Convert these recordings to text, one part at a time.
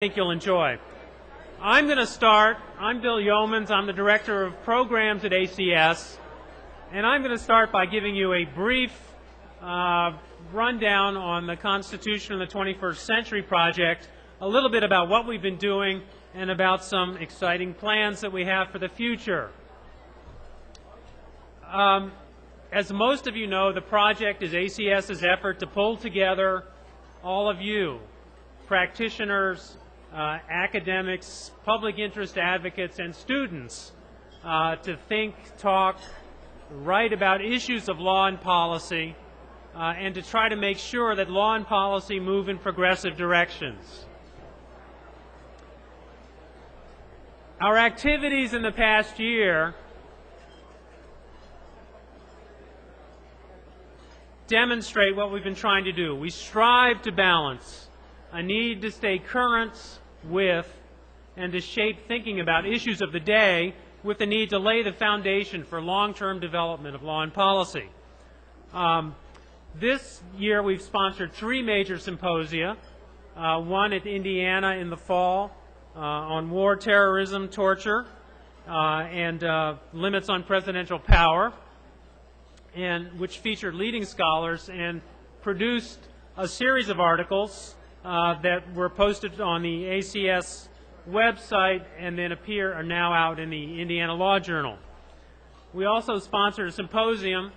think you'll enjoy. I'm going to start. I'm Bill Yeomans. I'm the Director of Programs at ACS. And I'm going to start by giving you a brief rundown on the Constitution in the 21st Century Project, a little bit about what we've been doing, and about some exciting plans that we have for the future. As most of you know, the project is ACS's effort to pull together all of you, practitioners, academics, public interest advocates, and students to think, talk, write about issues of law and policy, and to try to make sure that law and policy move in progressive directions. Our activities in the past year demonstrate what we've been trying to do. We strive to balance a need to stay current with and to shape thinking about issues of the day with the need to lay the foundation for long-term development of law and policy. This year we've sponsored 3 major symposia, one at Indiana in the fall on war, terrorism, torture, and limits on presidential power, and which featured leading scholars and produced a series of articles that were posted on the ACS website and then are now out in the Indiana Law Journal. We also sponsored a symposium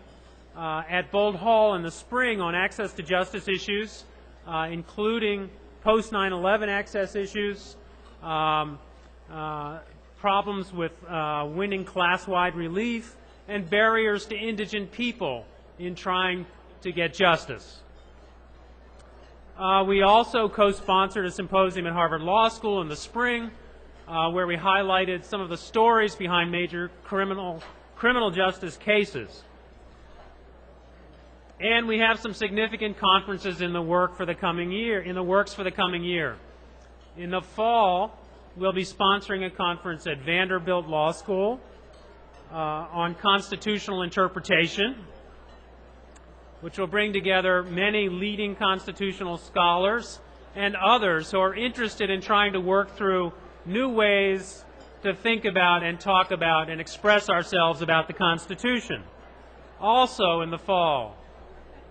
at Bold Hall in the spring on access to justice issues, including post-9/11 access issues, problems with winning class-wide relief, and barriers to indigent people in trying to get justice. We also co-sponsored a symposium at Harvard Law School in the spring where we highlighted some of the stories behind major criminal justice cases. And we have some significant conferences in the works for the coming year. In the fall, we'll be sponsoring a conference at Vanderbilt Law School on constitutional interpretation, which will bring together many leading constitutional scholars and others who are interested in trying to work through new ways to think about and talk about and express ourselves about the Constitution. Also in the fall,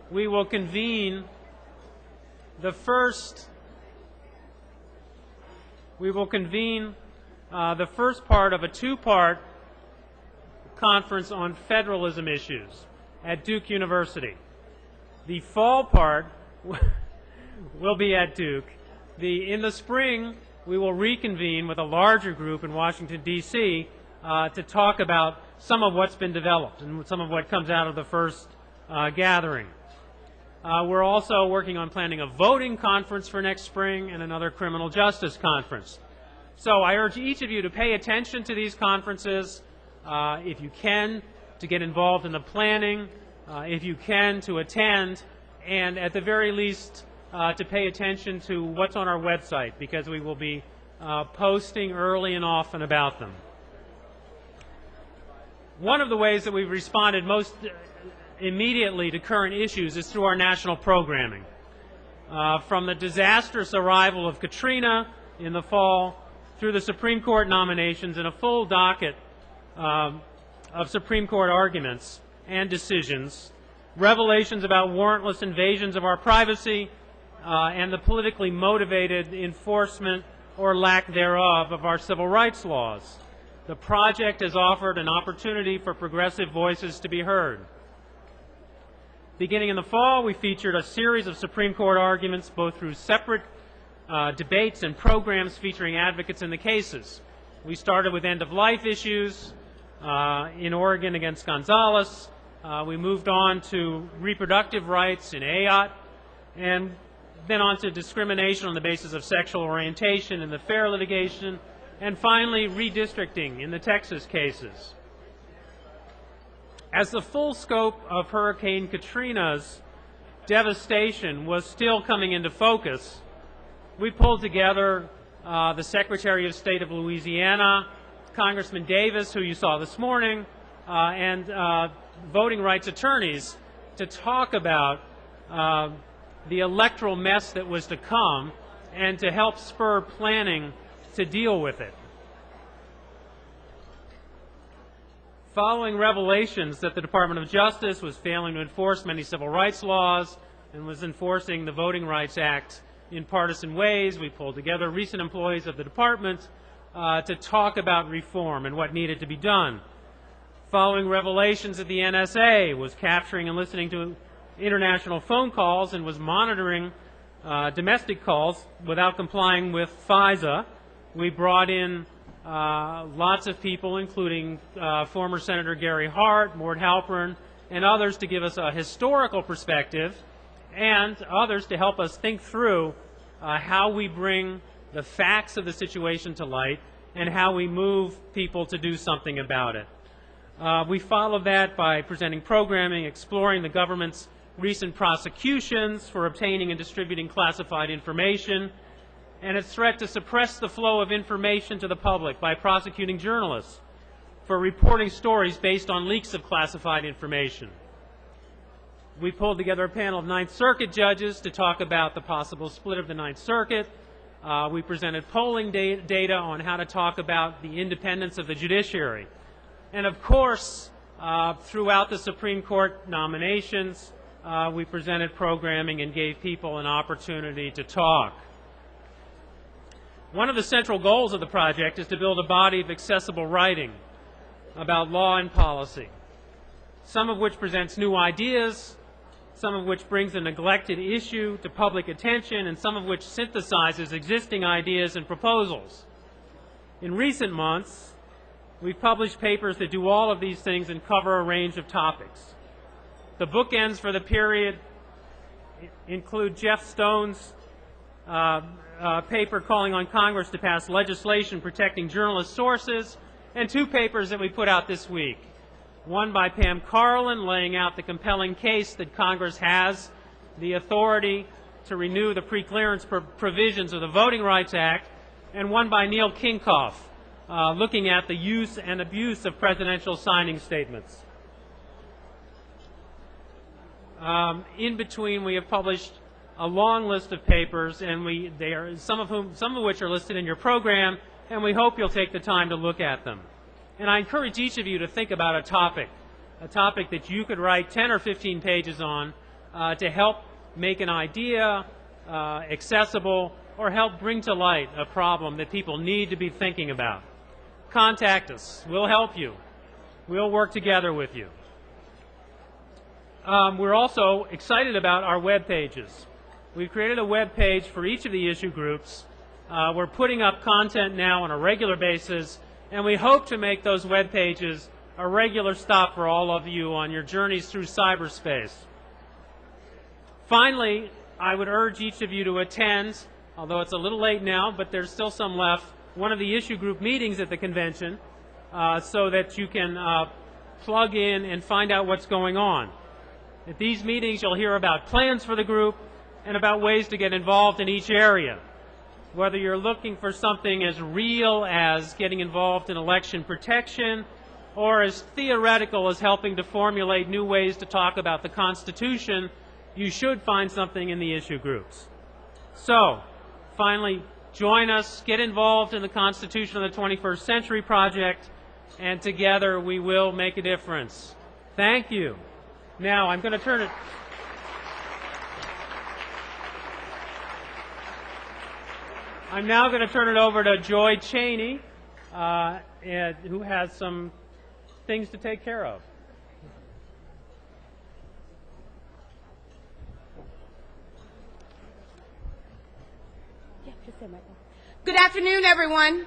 we will convene the first part of a 2-part conference on federalism issues at Duke University. The fall part will be at Duke. In the spring, we will reconvene with a larger group in Washington, D.C. To talk about some of what's been developed and some of what comes out of the first gathering. We're also working on planning a voting conference for next spring and another criminal justice conference. So I urge each of you to pay attention to these conferences, if you can, to get involved in the planning, if you can, to attend, and at the very least to pay attention to what's on our website, because we will be posting early and often about them. One of the ways that we've responded most immediately to current issues is through our national programming. From the disastrous arrival of Katrina in the fall through the Supreme Court nominations and a full docket of Supreme Court arguments and decisions, revelations about warrantless invasions of our privacy, and the politically motivated enforcement or lack thereof of our civil rights laws. The project has offered an opportunity for progressive voices to be heard. Beginning in the fall, we featured a series of Supreme Court arguments, both through separate debates and programs featuring advocates in the cases. We started with end-of-life issues in Oregon against Gonzalez. We moved on to reproductive rights in Ayotte, and then on to discrimination on the basis of sexual orientation in the FAIR litigation, and finally redistricting in the Texas cases. As the full scope of Hurricane Katrina's devastation was still coming into focus, we pulled together the Secretary of State of Louisiana, Congressman Davis, who you saw this morning, and voting rights attorneys to talk about the electoral mess that was to come and to help spur planning to deal with it. Following revelations that the Department of Justice was failing to enforce many civil rights laws and was enforcing the Voting Rights Act in partisan ways, we pulled together recent employees of the department to talk about reform and what needed to be done. Following revelations that the NSA was capturing and listening to international phone calls and was monitoring domestic calls without complying with FISA, we brought in lots of people, including former Senator Gary Hart, Mort Halpern, and others to give us a historical perspective, and others to help us think through how we bring the facts of the situation to light and how we move people to do something about it. We followed that by presenting programming, exploring the government's recent prosecutions for obtaining and distributing classified information, and its threat to suppress the flow of information to the public by prosecuting journalists for reporting stories based on leaks of classified information. We pulled together a panel of Ninth Circuit judges to talk about the possible split of the Ninth Circuit. We presented polling data on how to talk about the independence of the judiciary. And of course, throughout the Supreme Court nominations, we presented programming and gave people an opportunity to talk. One of the central goals of the project is to build a body of accessible writing about law and policy, some of which presents new ideas, some of which brings a neglected issue to public attention, and some of which synthesizes existing ideas and proposals. In recent months, we've published papers that do all of these things and cover a range of topics. The bookends for the period include Jeff Stone's paper calling on Congress to pass legislation protecting journalist sources, and two papers that we put out this week. One by Pam Carlin, laying out the compelling case that Congress has the authority to renew the preclearance provisions of the Voting Rights Act, and one by Neil Kinkoff, looking at the use and abuse of presidential signing statements. In between, we have published a long list of papers, and some of which are listed in your program, and we hope you'll take the time to look at them. And I encourage each of you to think about a topic that you could write 10 or 15 pages on to help make an idea accessible or help bring to light a problem that people need to be thinking about. Contact us. We'll help you. We'll work together with you. We're also excited about our web pages. We've created a web page for each of the issue groups. We're putting up content now on a regular basis, and we hope to make those web pages a regular stop for all of you on your journeys through cyberspace. Finally, I would urge each of you to attend, although it's a little late now, but there's still some left, one of the issue group meetings at the convention so that you can plug in and find out what's going on. At these meetings, you'll hear about plans for the group and about ways to get involved in each area. Whether you're looking for something as real as getting involved in election protection or as theoretical as helping to formulate new ways to talk about the Constitution, you should find something in the issue groups. So, finally, join us, get involved in the Constitution of the 21st Century Project, and together we will make a difference. Thank you. Now, I'm going to turn it... I'm now going to turn it over to Joy Cheney, who has some things to take care of. Good afternoon, everyone.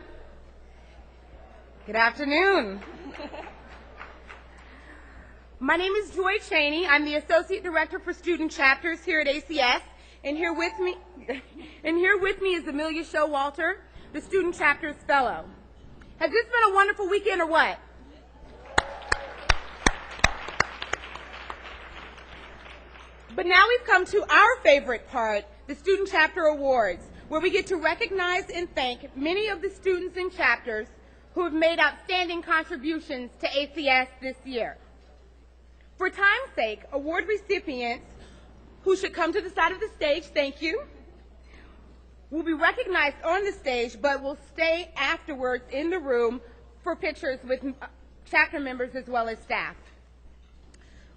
Good afternoon. My name is Joy Cheney. I'm the Associate Director for Student Chapters here at ACS. And here with me is Amelia Showalter, the Student Chapters Fellow. Has this been a wonderful weekend or what? But now we've come to our favorite part, the Student Chapter Awards, where we get to recognize and thank many of the students and chapters who have made outstanding contributions to ACS this year. For time's sake, award recipients who should come to the side of the stage, thank you, will be recognized on the stage, but will stay afterwards in the room for pictures with chapter members as well as staff.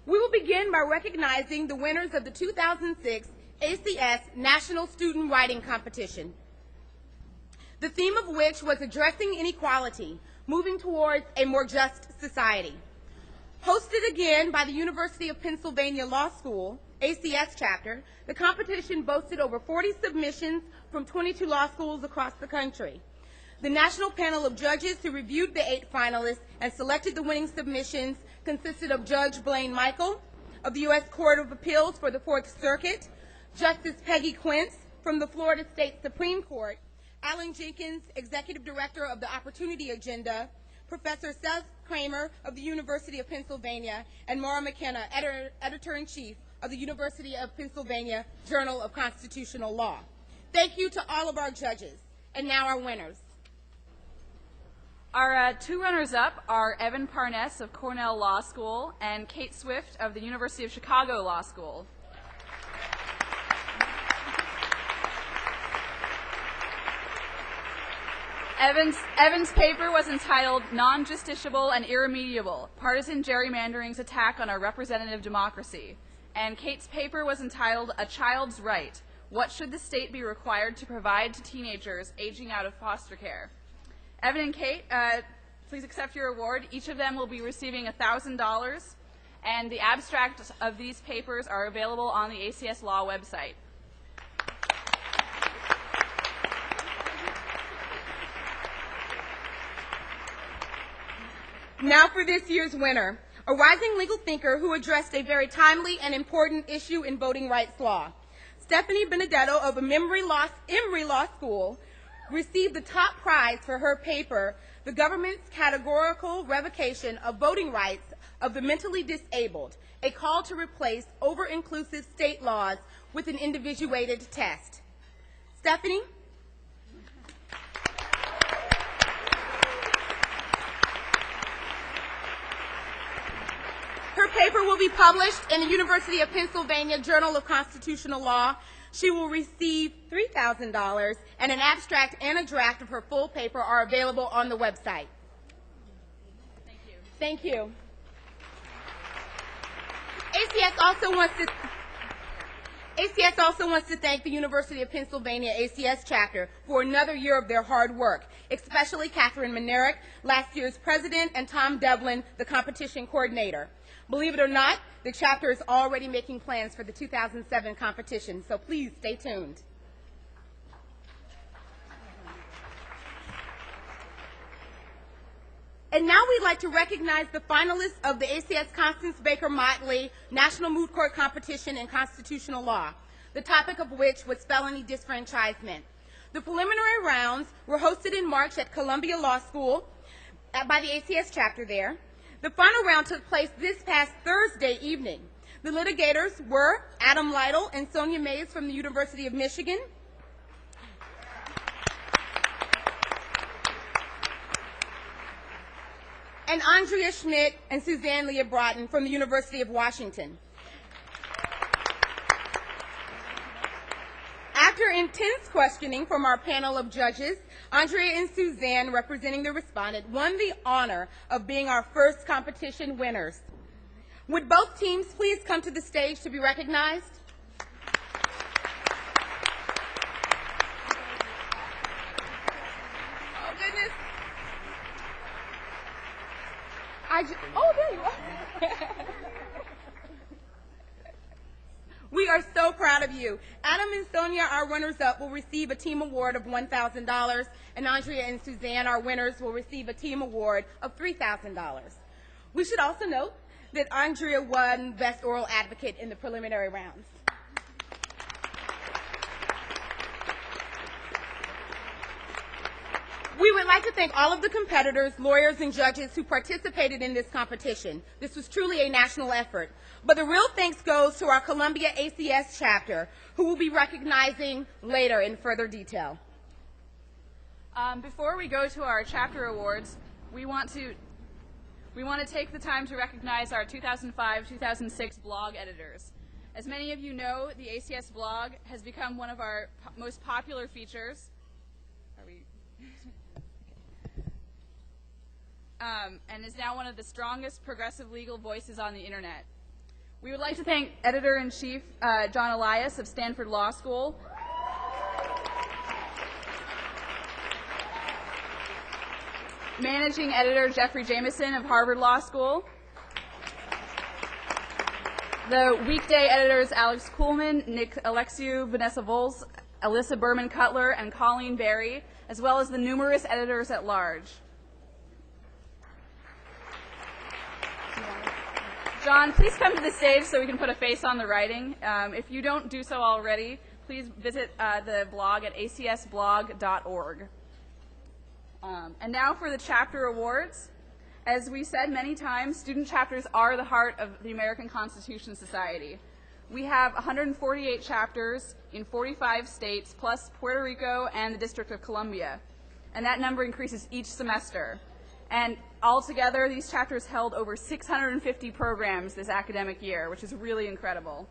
We will begin by recognizing the winners of the 2006 ACS National Student Writing Competition, the theme of which was addressing inequality, moving towards a more just society. Hosted again by the University of Pennsylvania Law School, ACS chapter, the competition boasted over 40 submissions from 22 law schools across the country. The national panel of judges who reviewed the 8 finalists and selected the winning submissions consisted of Judge Blaine Michael of the U.S. Court of Appeals for the Fourth Circuit, Justice Peggy Quince from the Florida State Supreme Court, Alan Jenkins, Executive Director of the Opportunity Agenda, Professor Seth Kramer of the University of Pennsylvania, and Maura McKenna, Editor-in-Chief of the University of Pennsylvania Journal of Constitutional Law. Thank you to all of our judges. And now our winners. Our 2 runners-up are Evan Parness of Cornell Law School and Kate Swift of the University of Chicago Law School. Evan's paper was entitled Non-Justiciable and Irremediable, Partisan Gerrymandering's Attack on Our Representative Democracy. And Kate's paper was entitled A Child's Right, What Should the State Be Required to Provide to Teenagers Aging Out of Foster Care? Evan and Kate, please accept your award. Each of them will be receiving $1,000, and the abstracts of these papers are available on the ACS Law website. Now for this year's winner, a rising legal thinker who addressed a very timely and important issue in voting rights law. Stephanie Benedetto of Emory Law School received the top prize for her paper, The Government's Categorical Revocation of Voting Rights of the Mentally Disabled, a call to replace over-inclusive state laws with an individuated test. Stephanie? Her paper will be published in the University of Pennsylvania Journal of Constitutional Law. She will receive $3,000, and an abstract and a draft of her full paper are available on the website. Thank you. Thank you. ACS also wants to thank the University of Pennsylvania ACS chapter for another year of their hard work, especially Catherine Manerick, last year's president, and Tom Devlin, the competition coordinator. Believe it or not, the chapter is already making plans for the 2007 competition, so please stay tuned. And now we'd like to recognize the finalists of the ACS Constance Baker Motley National Moot Court Competition in Constitutional Law, the topic of which was felony disfranchisement. The preliminary rounds were hosted in March at Columbia Law School by the ACS chapter there. The final round took place this past Thursday evening. The litigators were Adam Lytle and Sonia Mays from the University of Michigan, and Andrea Schmidt and Suzanne Leah Broughton from the University of Washington. After intense questioning from our panel of judges, Andrea and Suzanne, representing the respondent, won the honor of being our first competition winners. Would both teams please come to the stage to be recognized? Oh, goodness. Oh, there you are. We are so proud of you. Adam and Sonia, our runners-up, will receive a team award of $1,000, and Andrea and Suzanne, our winners, will receive a team award of $3,000. We should also note that Andrea won Best Oral Advocate in the preliminary rounds. We would like to thank all of the competitors, lawyers, and judges who participated in this competition. This was truly a national effort. But the real thanks goes to our Columbia ACS chapter, who will be recognizing later in further detail. Before we go to our chapter awards, we want to take the time to recognize our 2005-2006 blog editors. As many of you know, the ACS blog has become one of our most popular features. And is now one of the strongest progressive legal voices on the internet. We would like to thank Editor-in-Chief John Elias of Stanford Law School, Managing Editor Jeffrey Jameson of Harvard Law School, the weekday editors Alex Kuhlman, Nick Alexiou, Vanessa Vols, Alyssa Berman Cutler, and Colleen Berry, as well as the numerous editors at large. John, please come to the stage so we can put a face on the writing. If you don't do so already, please visit the blog at acsblog.org. And now for the chapter awards. As we said many times, student chapters are the heart of the American Constitution Society. We have 148 chapters in 45 states, plus Puerto Rico and the District of Columbia. And that number increases each semester. And altogether, these chapters held over 650 programs this academic year, which is really incredible.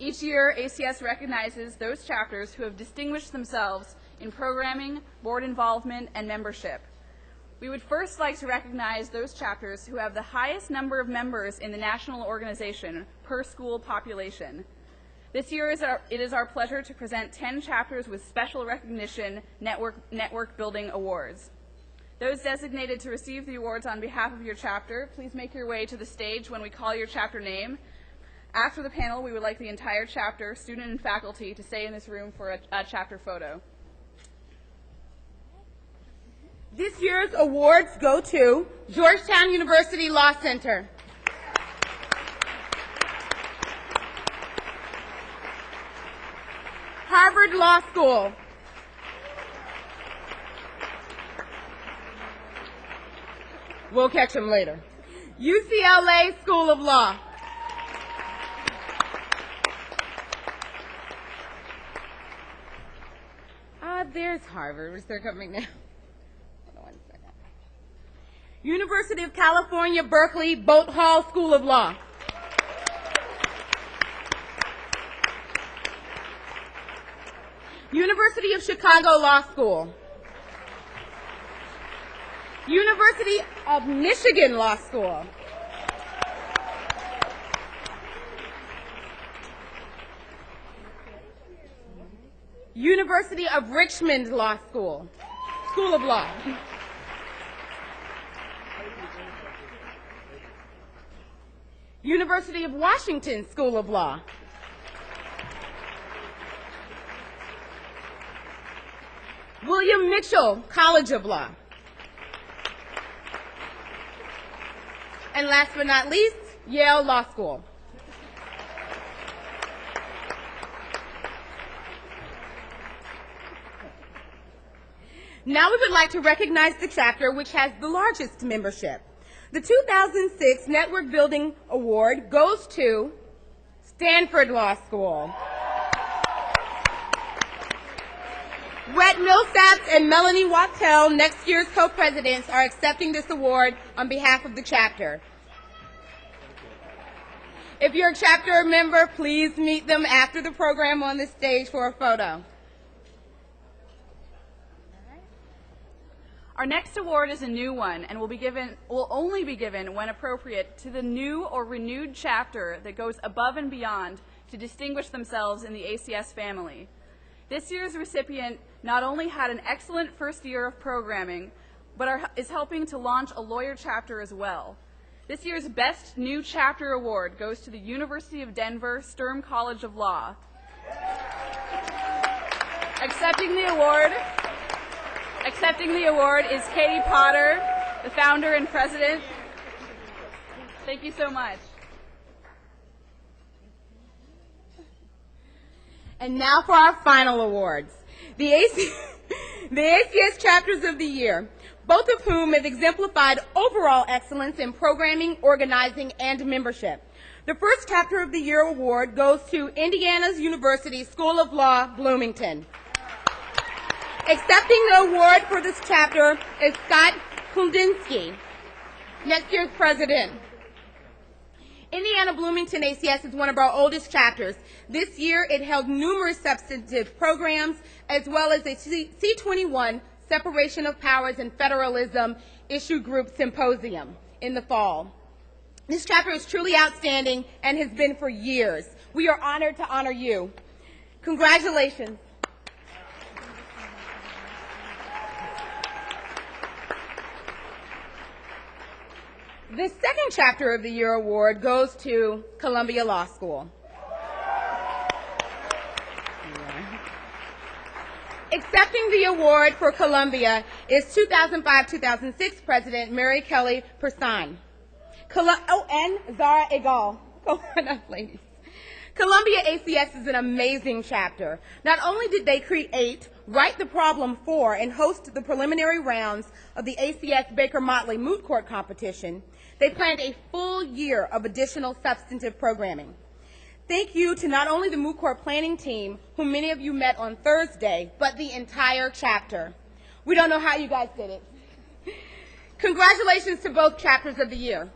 Each year, ACS recognizes those chapters who have distinguished themselves in programming, board involvement, and membership. We would first like to recognize those chapters who have the highest number of members in the national organization per school population. This year it is our pleasure to present 10 chapters with special recognition network building awards. Those designated to receive the awards on behalf of your chapter, please make your way to the stage when we call your chapter name. After the panel, we would like the entire chapter, student and faculty, to stay in this room for a chapter photo. This year's awards go to Georgetown University Law Center, Harvard Law School, we'll catch them later, UCLA School of Law, there's Harvard. They're coming now. University of California, Berkeley, Boat Hall School of Law. University of Chicago Law School. University of Michigan Law School. University of Richmond Law School, School of Law. University of Washington School of Law. William Mitchell College of Law. And last but not least, Yale Law School. Now we would like to recognize the chapter which has the largest membership. The 2006 Network Building Award goes to Stanford Law School. Rhett Millsaps and Melanie Wachtell, next year's co-presidents, are accepting this award on behalf of the chapter. If you're a chapter member, please meet them after the program on the stage for a photo. Our next award is a new one and will only be given when appropriate to the new or renewed chapter that goes above and beyond to distinguish themselves in the ACS family. This year's recipient not only had an excellent first year of programming, but is helping to launch a lawyer chapter as well. This year's Best New Chapter Award goes to the University of Denver Sturm College of Law. Accepting the award is Katie Potter, the founder and president. Thank you so much. And now for our final awards. The ACS Chapters of the Year, both of whom have exemplified overall excellence in programming, organizing, and membership. The first Chapter of the Year award goes to Indiana's University School of Law, Bloomington. Accepting the award for this chapter is Scott Kundinsky, next year's president. Indiana Bloomington ACS is one of our oldest chapters. This year, it held numerous substantive programs, as well as a C21 Separation of Powers and Federalism Issue Group Symposium in the fall. This chapter is truly outstanding and has been for years. We are honored to honor you. Congratulations. The second Chapter of the Year award goes to Columbia Law School. Accepting the award for Columbia is 2005-2006 President Mary Kelly Persan. And Zara Egal. Come on up, ladies. Columbia ACS is an amazing chapter. Not only did they create, write the problem for, and host the preliminary rounds of the ACS Baker Motley Moot Court competition, they planned a full year of additional substantive programming. Thank you to not only the moot court planning team, whom many of you met on Thursday, but the entire chapter. We don't know how you guys did it. Congratulations to both chapters of the year.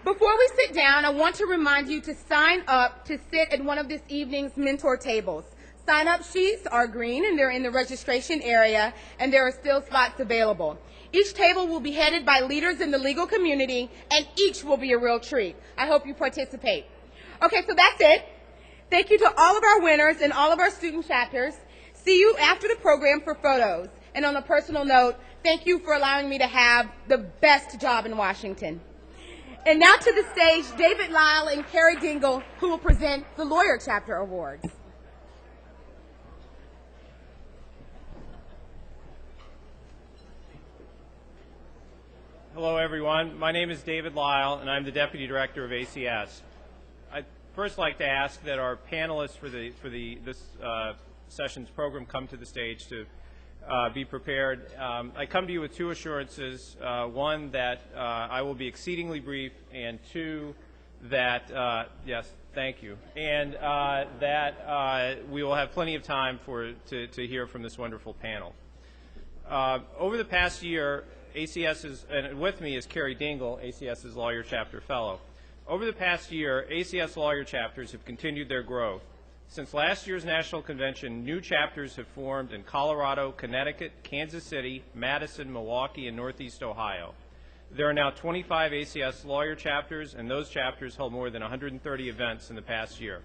Before we sit down, I want to remind you to sign up to sit at one of this evening's mentor tables. Sign-up sheets are green, and they're in the registration area, and there are still spots available. Each table will be headed by leaders in the legal community, and each will be a real treat. I hope you participate. Okay, so that's it. Thank you to all of our winners and all of our student chapters. See you after the program for photos. And on a personal note, thank you for allowing me to have the best job in Washington. And now to the stage, David Lyle and Carrie Dingle, who will present the Lawyer Chapter Awards. Hello, everyone. My name is David Lyle, and I'm the Deputy Director of ACS. I'd first like to ask that our panelists for this session's program come to the stage to be prepared. I come to you with two assurances. One, that I will be exceedingly brief, and two, that, yes, thank you, and that we will have plenty of time to hear from this wonderful panel. Over the past year, ACS and with me is Carrie Dingle, ACS's Lawyer Chapter Fellow. Over the past year, ACS lawyer chapters have continued their growth. Since last year's national convention, new chapters have formed in Colorado, Connecticut, Kansas City, Madison, Milwaukee, and Northeast Ohio. There are now 25 ACS lawyer chapters, and those chapters held more than 130 events in the past year.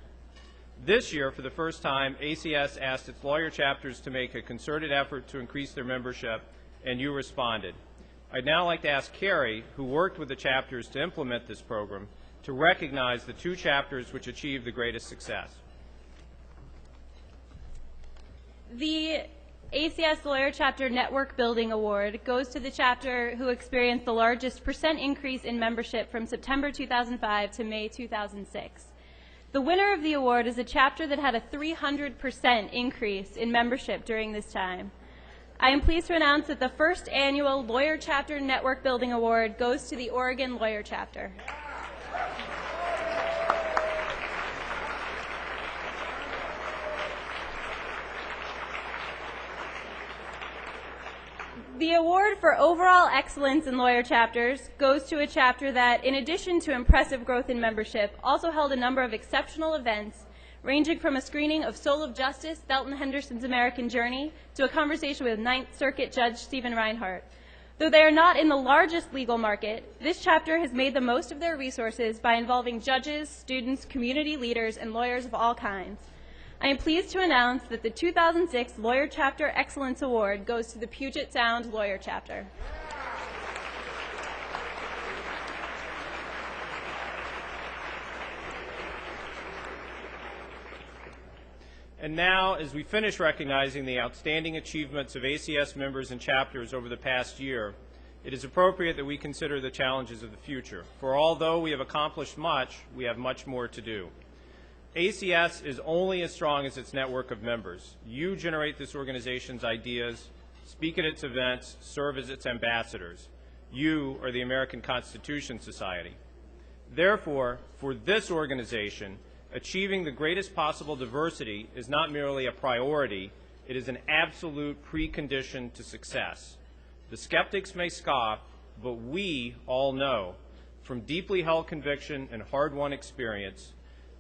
This year, for the first time, ACS asked its lawyer chapters to make a concerted effort to increase their membership, and you responded. I'd now like to ask Carrie, who worked with the chapters to implement this program, to recognize the two chapters which achieved the greatest success. The ACS Lawyer Chapter Network Building Award goes to the chapter who experienced the largest percent increase in membership from September 2005 to May 2006. The winner of the award is a chapter that had a 300% increase in membership during this time. I am pleased to announce that the first annual Lawyer Chapter Network Building Award goes to the Oregon Lawyer Chapter. The award for overall excellence in lawyer chapters goes to a chapter that, in addition to impressive growth in membership, also held a number of exceptional events, ranging from a screening of Soul of Justice, Belton Henderson's American Journey, to a conversation with Ninth Circuit Judge Stephen Reinhart. Though they are not in the largest legal market, this chapter has made the most of their resources by involving judges, students, community leaders, and lawyers of all kinds. I am pleased to announce that the 2006 Lawyer Chapter Excellence Award goes to the Puget Sound Lawyer Chapter. And now, as we finish recognizing the outstanding achievements of ACS members and chapters over the past year, it is appropriate that we consider the challenges of the future. For although we have accomplished much, we have much more to do. ACS is only as strong as its network of members. You generate this organization's ideas, speak at its events, serve as its ambassadors. You are the American Constitution Society. Therefore, for this organization, achieving the greatest possible diversity is not merely a priority, It is an absolute precondition to success. The skeptics may scoff, but we all know from deeply held conviction and hard-won experience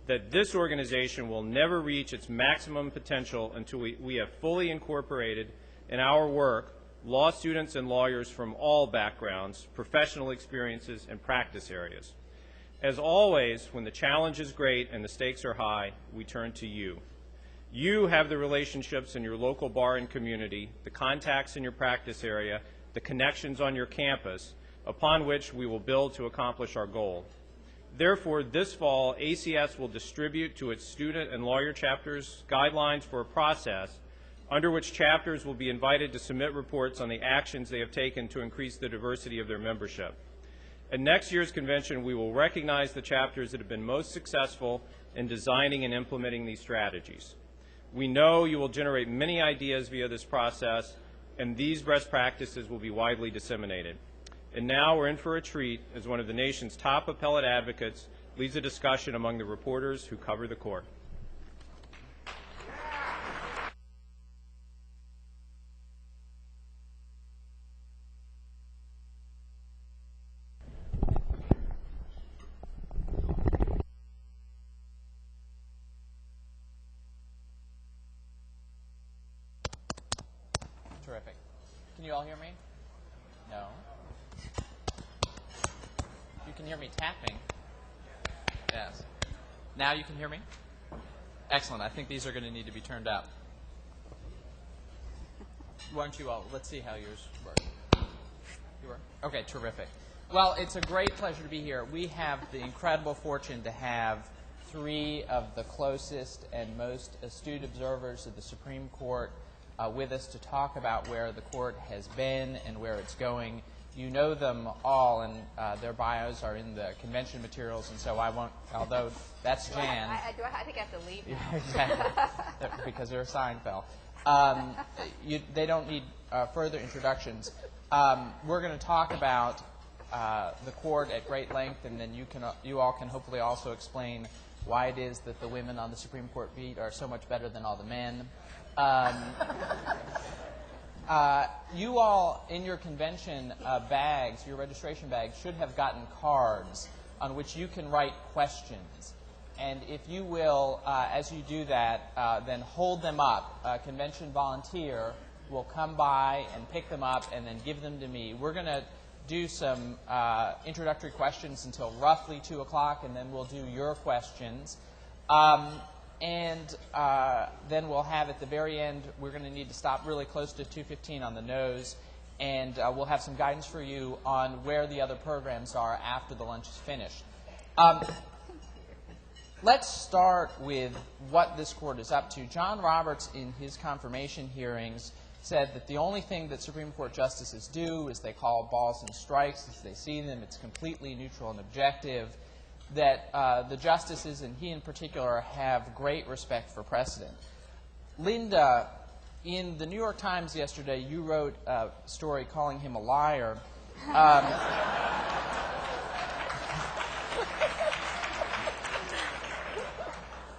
that this organization will never reach its maximum potential until we have fully incorporated in our work law students and lawyers from all backgrounds, professional experiences, and practice areas. As always, when the challenge is great and the stakes are high, we turn to you. You have the relationships in your local bar and community, the contacts in your practice area, the connections on your campus, upon which we will build to accomplish our goal. Therefore, this fall, ACS will distribute to its student and lawyer chapters guidelines for a process under which chapters will be invited to submit reports on the actions they have taken to increase the diversity of their membership. At next year's convention, we will recognize the chapters that have been most successful in designing and implementing these strategies. We know you will generate many ideas via this process, and these best practices will be widely disseminated. And now we're in for a treat as one of the nation's top appellate advocates leads a discussion among the reporters who cover the court. Terrific. Can you all hear me? No? You can hear me tapping. Yes. Now you can hear me? Excellent. I think these are going to need to be turned up. Why don't you all, let's see how yours work. You work? Okay, terrific. Well, it's a great pleasure to be here. We have the incredible fortune to have three of the closest and most astute observers of the Supreme Court with us to talk about where the court has been and where it's going. You know them all, and their bios are in the convention materials, and so I won't, although that's Jan. I think I have to leave now. Exactly, because they're Seinfeld. They don't need further introductions. We're going to talk about the court at great length, and then you all can hopefully also explain why it is that the women on the Supreme Court beat are so much better than all the men. You all, in your convention bags, your registration bags, should have gotten cards on which you can write questions. And if you will, as you do that, then hold them up. A convention volunteer will come by and pick them up and then give them to me. We're going to do some introductory questions until roughly 2 o'clock, and then we'll do your questions. And then we'll have at the very end, we're going to need to stop really close to 2:15 on the nose, and we'll have some guidance for you on where the other programs are after the lunch is finished. Let's start with what this court is up to. John Roberts, in his confirmation hearings, said that the only thing that Supreme Court justices do is they call balls and strikes as they see them. It's completely neutral and objective. That the justices, and he in particular, have great respect for precedent. Linda, in the New York Times yesterday, you wrote a story calling him a liar.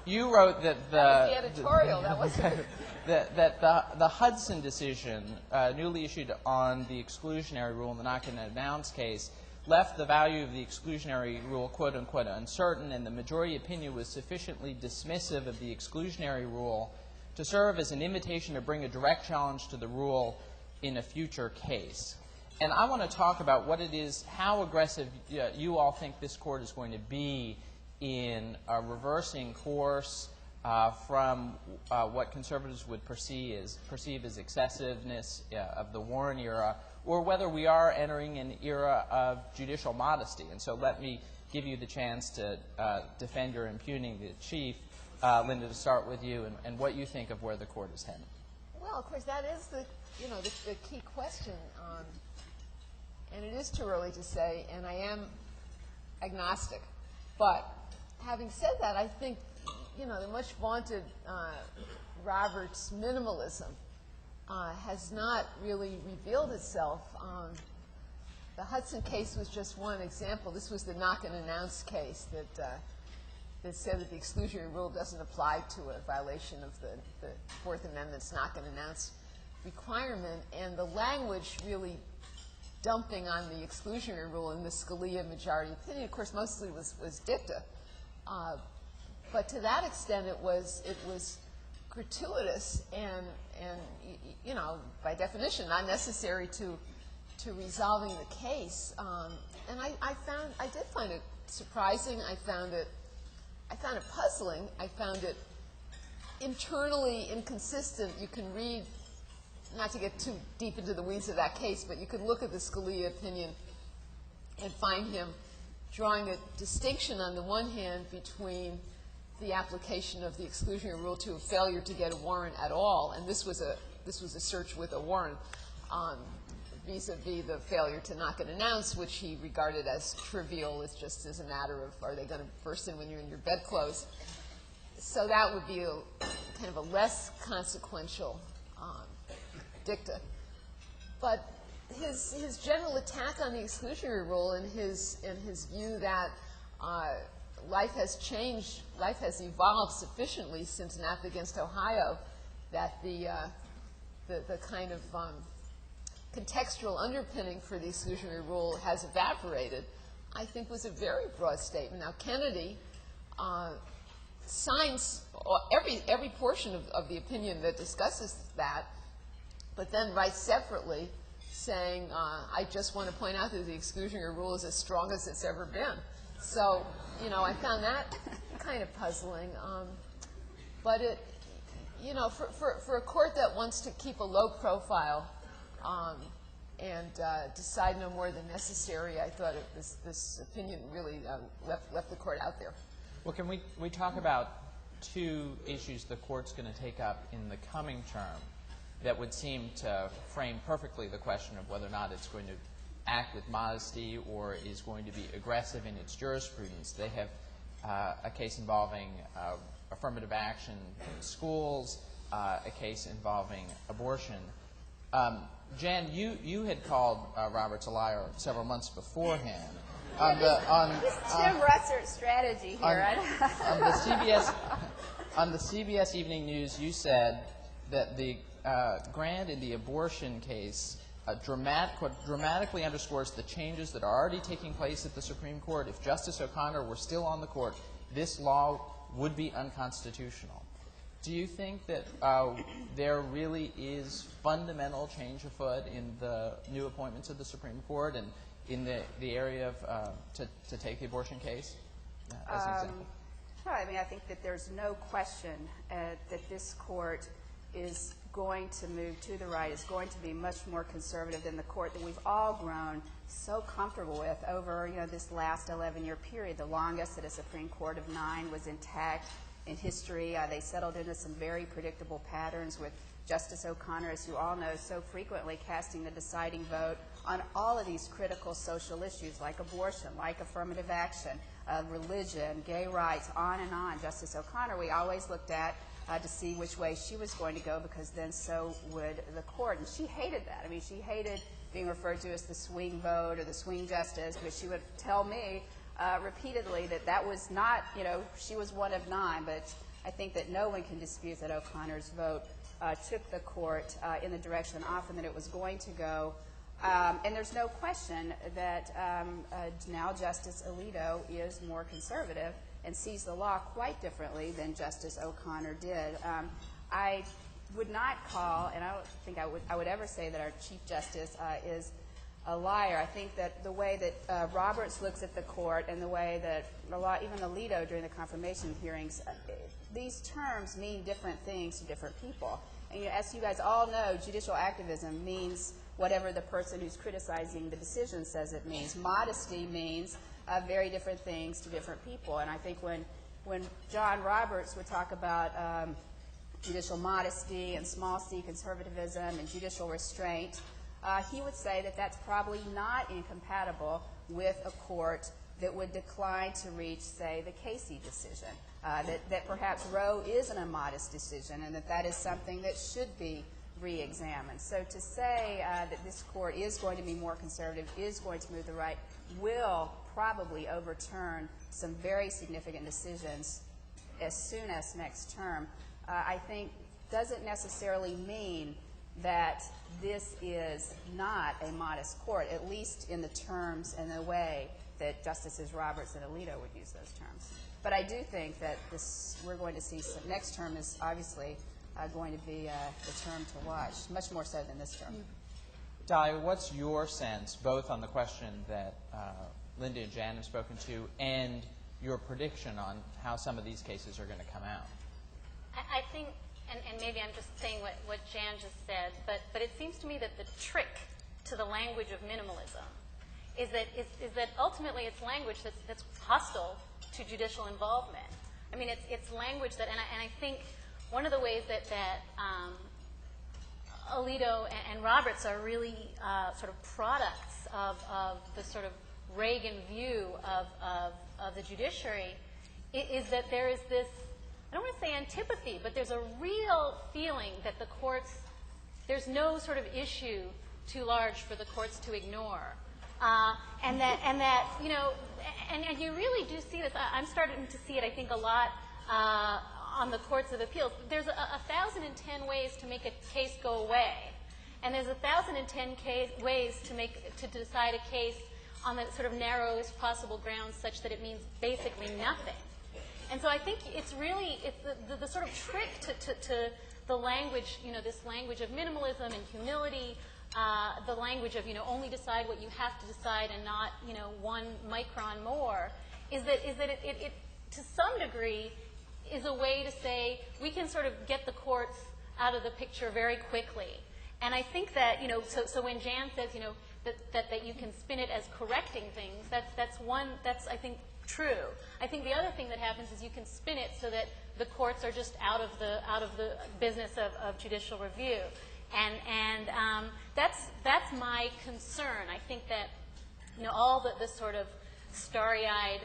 You wrote that the editorial. That was that the Hudson decision, newly issued on the exclusionary rule in the Not Gonna Announce case, left the value of the exclusionary rule, quote unquote, uncertain, and the majority opinion was sufficiently dismissive of the exclusionary rule to serve as an invitation to bring a direct challenge to the rule in a future case. And I want to talk about what it is, how aggressive you all think this court is going to be in reversing course from what conservatives would perceive as excessiveness of the Warren era, or whether we are entering an era of judicial modesty. And so let me give you the chance to defend your impugning the Chief. Linda, to start with you, and what you think of where the court is headed. well, of course, that is the key question, and it is too early to say. And I am agnostic, but having said that, I think the much vaunted Roberts minimalism has not really revealed itself. The Hudson case was just one example. This was the Knock and Announce case that that said that the exclusionary rule doesn't apply to a violation of the Fourth Amendment's knock and announce requirement, and the language really dumping on the exclusionary rule in the Scalia majority opinion, of course, mostly was dicta. But to that extent, it was gratuitous and you know, by definition, not necessary to resolving the case. And I did find it surprising. I found it puzzling. I found it internally inconsistent. You can read, not to get too deep into the weeds of that case, but you can look at the Scalia opinion and find him drawing a distinction on the one hand between the application of the exclusionary rule to a failure to get a warrant at all, and this was a search with a warrant, vis-a-vis the failure to knock and announce, which he regarded as trivial. It's just as a matter of, are they going to burst in when you're in your bedclothes? So that would be kind of a less consequential dicta. But his general attack on the exclusionary rule and his view that life has changed, life has evolved sufficiently since Knapp against Ohio, that the kind of contextual underpinning for the exclusionary rule has evaporated, I think was a very broad statement. Now, Kennedy signs every portion of the opinion that discusses that, but then writes separately saying, I just want to point out that the exclusionary rule is as strong as it's ever been. So, you know, I found that kind of puzzling. But it, you know, for a court that wants to keep a low profile and decide no more than necessary, I thought this opinion really left the court out there. Well, can we talk about two issues the court's going to take up in the coming term that would seem to frame perfectly the question of whether or not it's going to act with modesty or is going to be aggressive in its jurisprudence. They have a case involving affirmative action in schools, a case involving abortion. Jan, you had called Roberts a liar several months beforehand. This is Tim Russert's strategy here. On the CBS Evening News, you said that the grant in the abortion case dramatically underscores the changes that are already taking place at the Supreme Court. If Justice O'Connor were still on the court, this law would be unconstitutional. Do you think that there really is fundamental change afoot in the new appointments of the Supreme Court and in the area of to take the abortion case as an example? Well, I mean, I think that there's no question that this court is going to move to the right, is going to be much more conservative than the court that we've all grown so comfortable with over, you know, this last 11-year period. The longest that a Supreme Court of 9 was intact in history. They settled into some very predictable patterns with Justice O'Connor, as you all know, so frequently casting the deciding vote on all of these critical social issues like abortion, like affirmative action, religion, gay rights, on and on. Justice O'Connor, we always looked at to see which way she was going to go, because then so would the court. And she hated that. I mean, she hated being referred to as the swing vote or the swing justice, because she would tell me repeatedly that that was not, you know, she was one of 9. But I think that no one can dispute that O'Connor's vote took the court in the direction often that it was going to go. And there's no question that now Justice Alito is more conservative and sees the law quite differently than Justice O'Connor did. I would not call, and I don't think I would ever say that our Chief Justice is a liar. I think that the way that Roberts looks at the court and the way that even Alito during the confirmation hearings, these terms mean different things to different people. And as you guys all know, judicial activism means whatever the person who's criticizing the decision says it means. Modesty means very different things to different people. And I think when John Roberts would talk about judicial modesty and small c conservatism and judicial restraint, he would say that that's probably not incompatible with a court that would decline to reach, say, the Casey decision, that perhaps Roe is an immodest decision and that is something that should be re-examined. So to say that this court is going to be more conservative, is going to move the right, will probably overturn some very significant decisions as soon as next term, I think doesn't necessarily mean that this is not a modest court, at least in the terms and the way that Justices Roberts and Alito would use those terms. But I do think that we're going to see some, next term is obviously going to be the term to watch, much more so than this term. Dahlia, what's your sense, both on the question that Linda and Jan have spoken to and your prediction on how some of these cases are going to come out? I think, and maybe I'm just saying what Jan just said, but it seems to me that the trick to the language of minimalism is that ultimately it's language that's hostile to judicial involvement. I mean, it's language that, and I think one of the ways that Alito and Roberts are really sort of products of the sort of Reagan view of the judiciary is that there is this, I don't want to say antipathy, but there's a real feeling that the courts, there's no sort of issue too large for the courts to ignore. And that, you know, and you really do see this. I'm starting to see it, I think, a lot on the courts of appeals. There's 1,010 ways to make a case go away, and there's 1,010 ways to decide a case on the sort of narrowest possible grounds, such that it means basically nothing. And so I think it's really the sort of trick to the language, you know, this language of minimalism and humility. The language of, you know, only decide what you have to decide and not, you know, 1 micron more, is that it to some degree is a way to say we can sort of get the courts out of the picture very quickly. And I think that, you know, so when Jan says, you know, that you can spin it as correcting things, that's I think true. I think the other thing that happens is you can spin it so that the courts are just out of the business of judicial review. And that's my concern. I think that, you know, all the sort of starry-eyed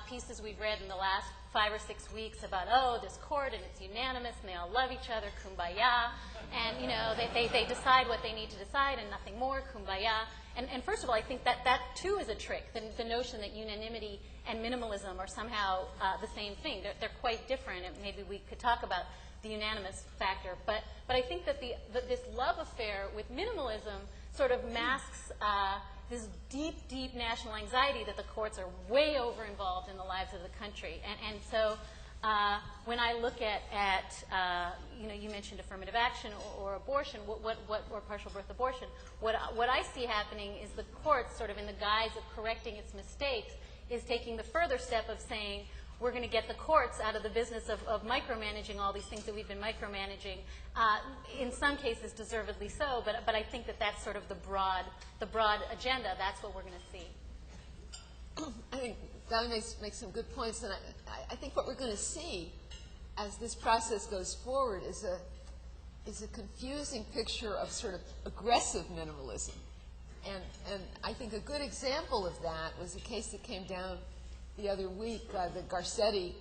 pieces we've read in the last 5 or 6 weeks about, oh, this court and it's unanimous and they all love each other, kumbaya, and, you know, they decide what they need to decide and nothing more, kumbaya. And first of all, I think that too is a trick, the notion that unanimity and minimalism are somehow the same thing. They're quite different, and maybe we could talk about the unanimous factor. But I think that this love affair with minimalism sort of masks this deep, deep national anxiety that the courts are way over involved in the lives of the country. And so when I look at you know, you mentioned affirmative action or abortion, or partial birth abortion, what I see happening is the courts, sort of in the guise of correcting its mistakes, is taking the further step of saying, we're going to get the courts out of the business of micromanaging all these things that we've been micromanaging. In some cases, deservedly so, but I think that's sort of the broad agenda. That's what we're going to see. I think Valerie makes some good points, and I think what we're going to see as this process goes forward is a confusing picture of sort of aggressive minimalism. And I think a good example of that was a case that came down the other week, the Garcetti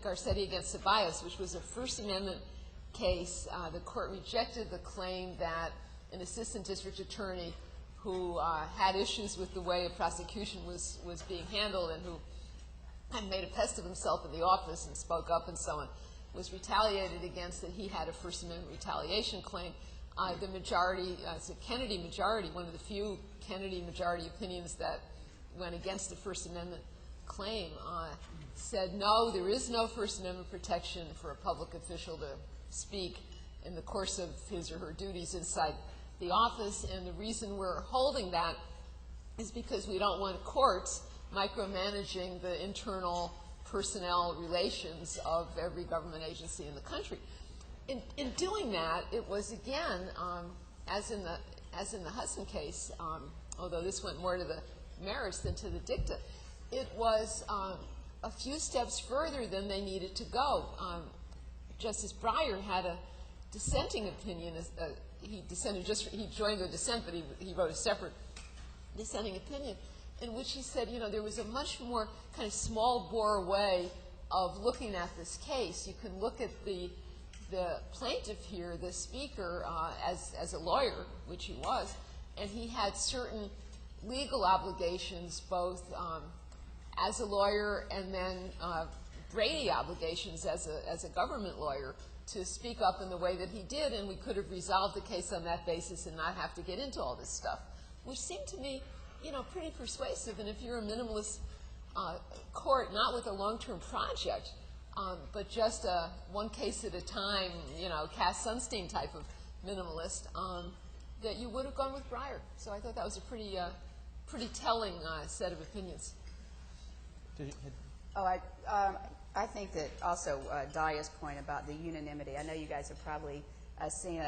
against Ceballos, which was a First Amendment case. The court rejected the claim that an assistant district attorney who had issues with the way a prosecution was being handled and who had made a pest of himself in the office and spoke up and so on, was retaliated against, that he had a First Amendment retaliation claim. The majority, it's a Kennedy majority, one of the few Kennedy majority opinions that went against the First Amendment claim, said no, there is no First Amendment protection for a public official to speak in the course of his or her duties inside the office, and the reason we're holding that is because we don't want courts micromanaging the internal personnel relations of every government agency in the country. In doing that, it was again, as in the Hudson case, although this went more to the merits than to the dicta, it was a few steps further than they needed to go. Justice Breyer had a dissenting opinion. He joined the dissent, but he wrote a separate dissenting opinion in which he said, you know, there was a much more kind of small bore way of looking at this case. You can look at the plaintiff here, the speaker, as a lawyer, which he was, and he had certain legal obligations both as a lawyer, and then Brady obligations as a government lawyer to speak up in the way that he did, and we could have resolved the case on that basis and not have to get into all this stuff, which seemed to me, pretty persuasive. And if you're a minimalist court, not with a long-term project, but just one case at a time, Cass Sunstein type of minimalist, that you would have gone with Breyer. So I thought that was a pretty telling set of opinions. I think that also Daya's point about the unanimity. I know you guys have probably seen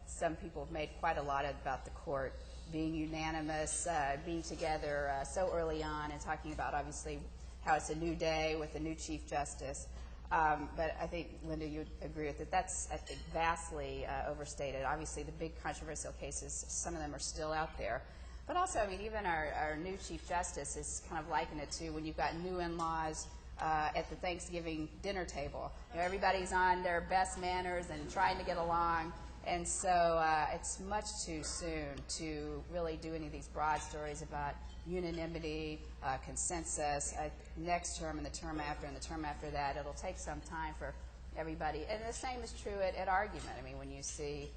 some people have made quite a lot about the court being unanimous, being together so early on, and talking about obviously how it's a new day with a new Chief Justice. But I think, Linda, you would agree with it. That's, I think, vastly overstated. Obviously, the big controversial cases, some of them are still out there. But also, I mean, even our new Chief Justice is kind of likened it to when you've got new in-laws at the Thanksgiving dinner table. Everybody's on their best manners and trying to get along. And so it's much too soon to really do any of these broad stories about unanimity, consensus. Next term and the term after and the term after that, it'll take some time for everybody. And the same is true at argument. I mean, when you see,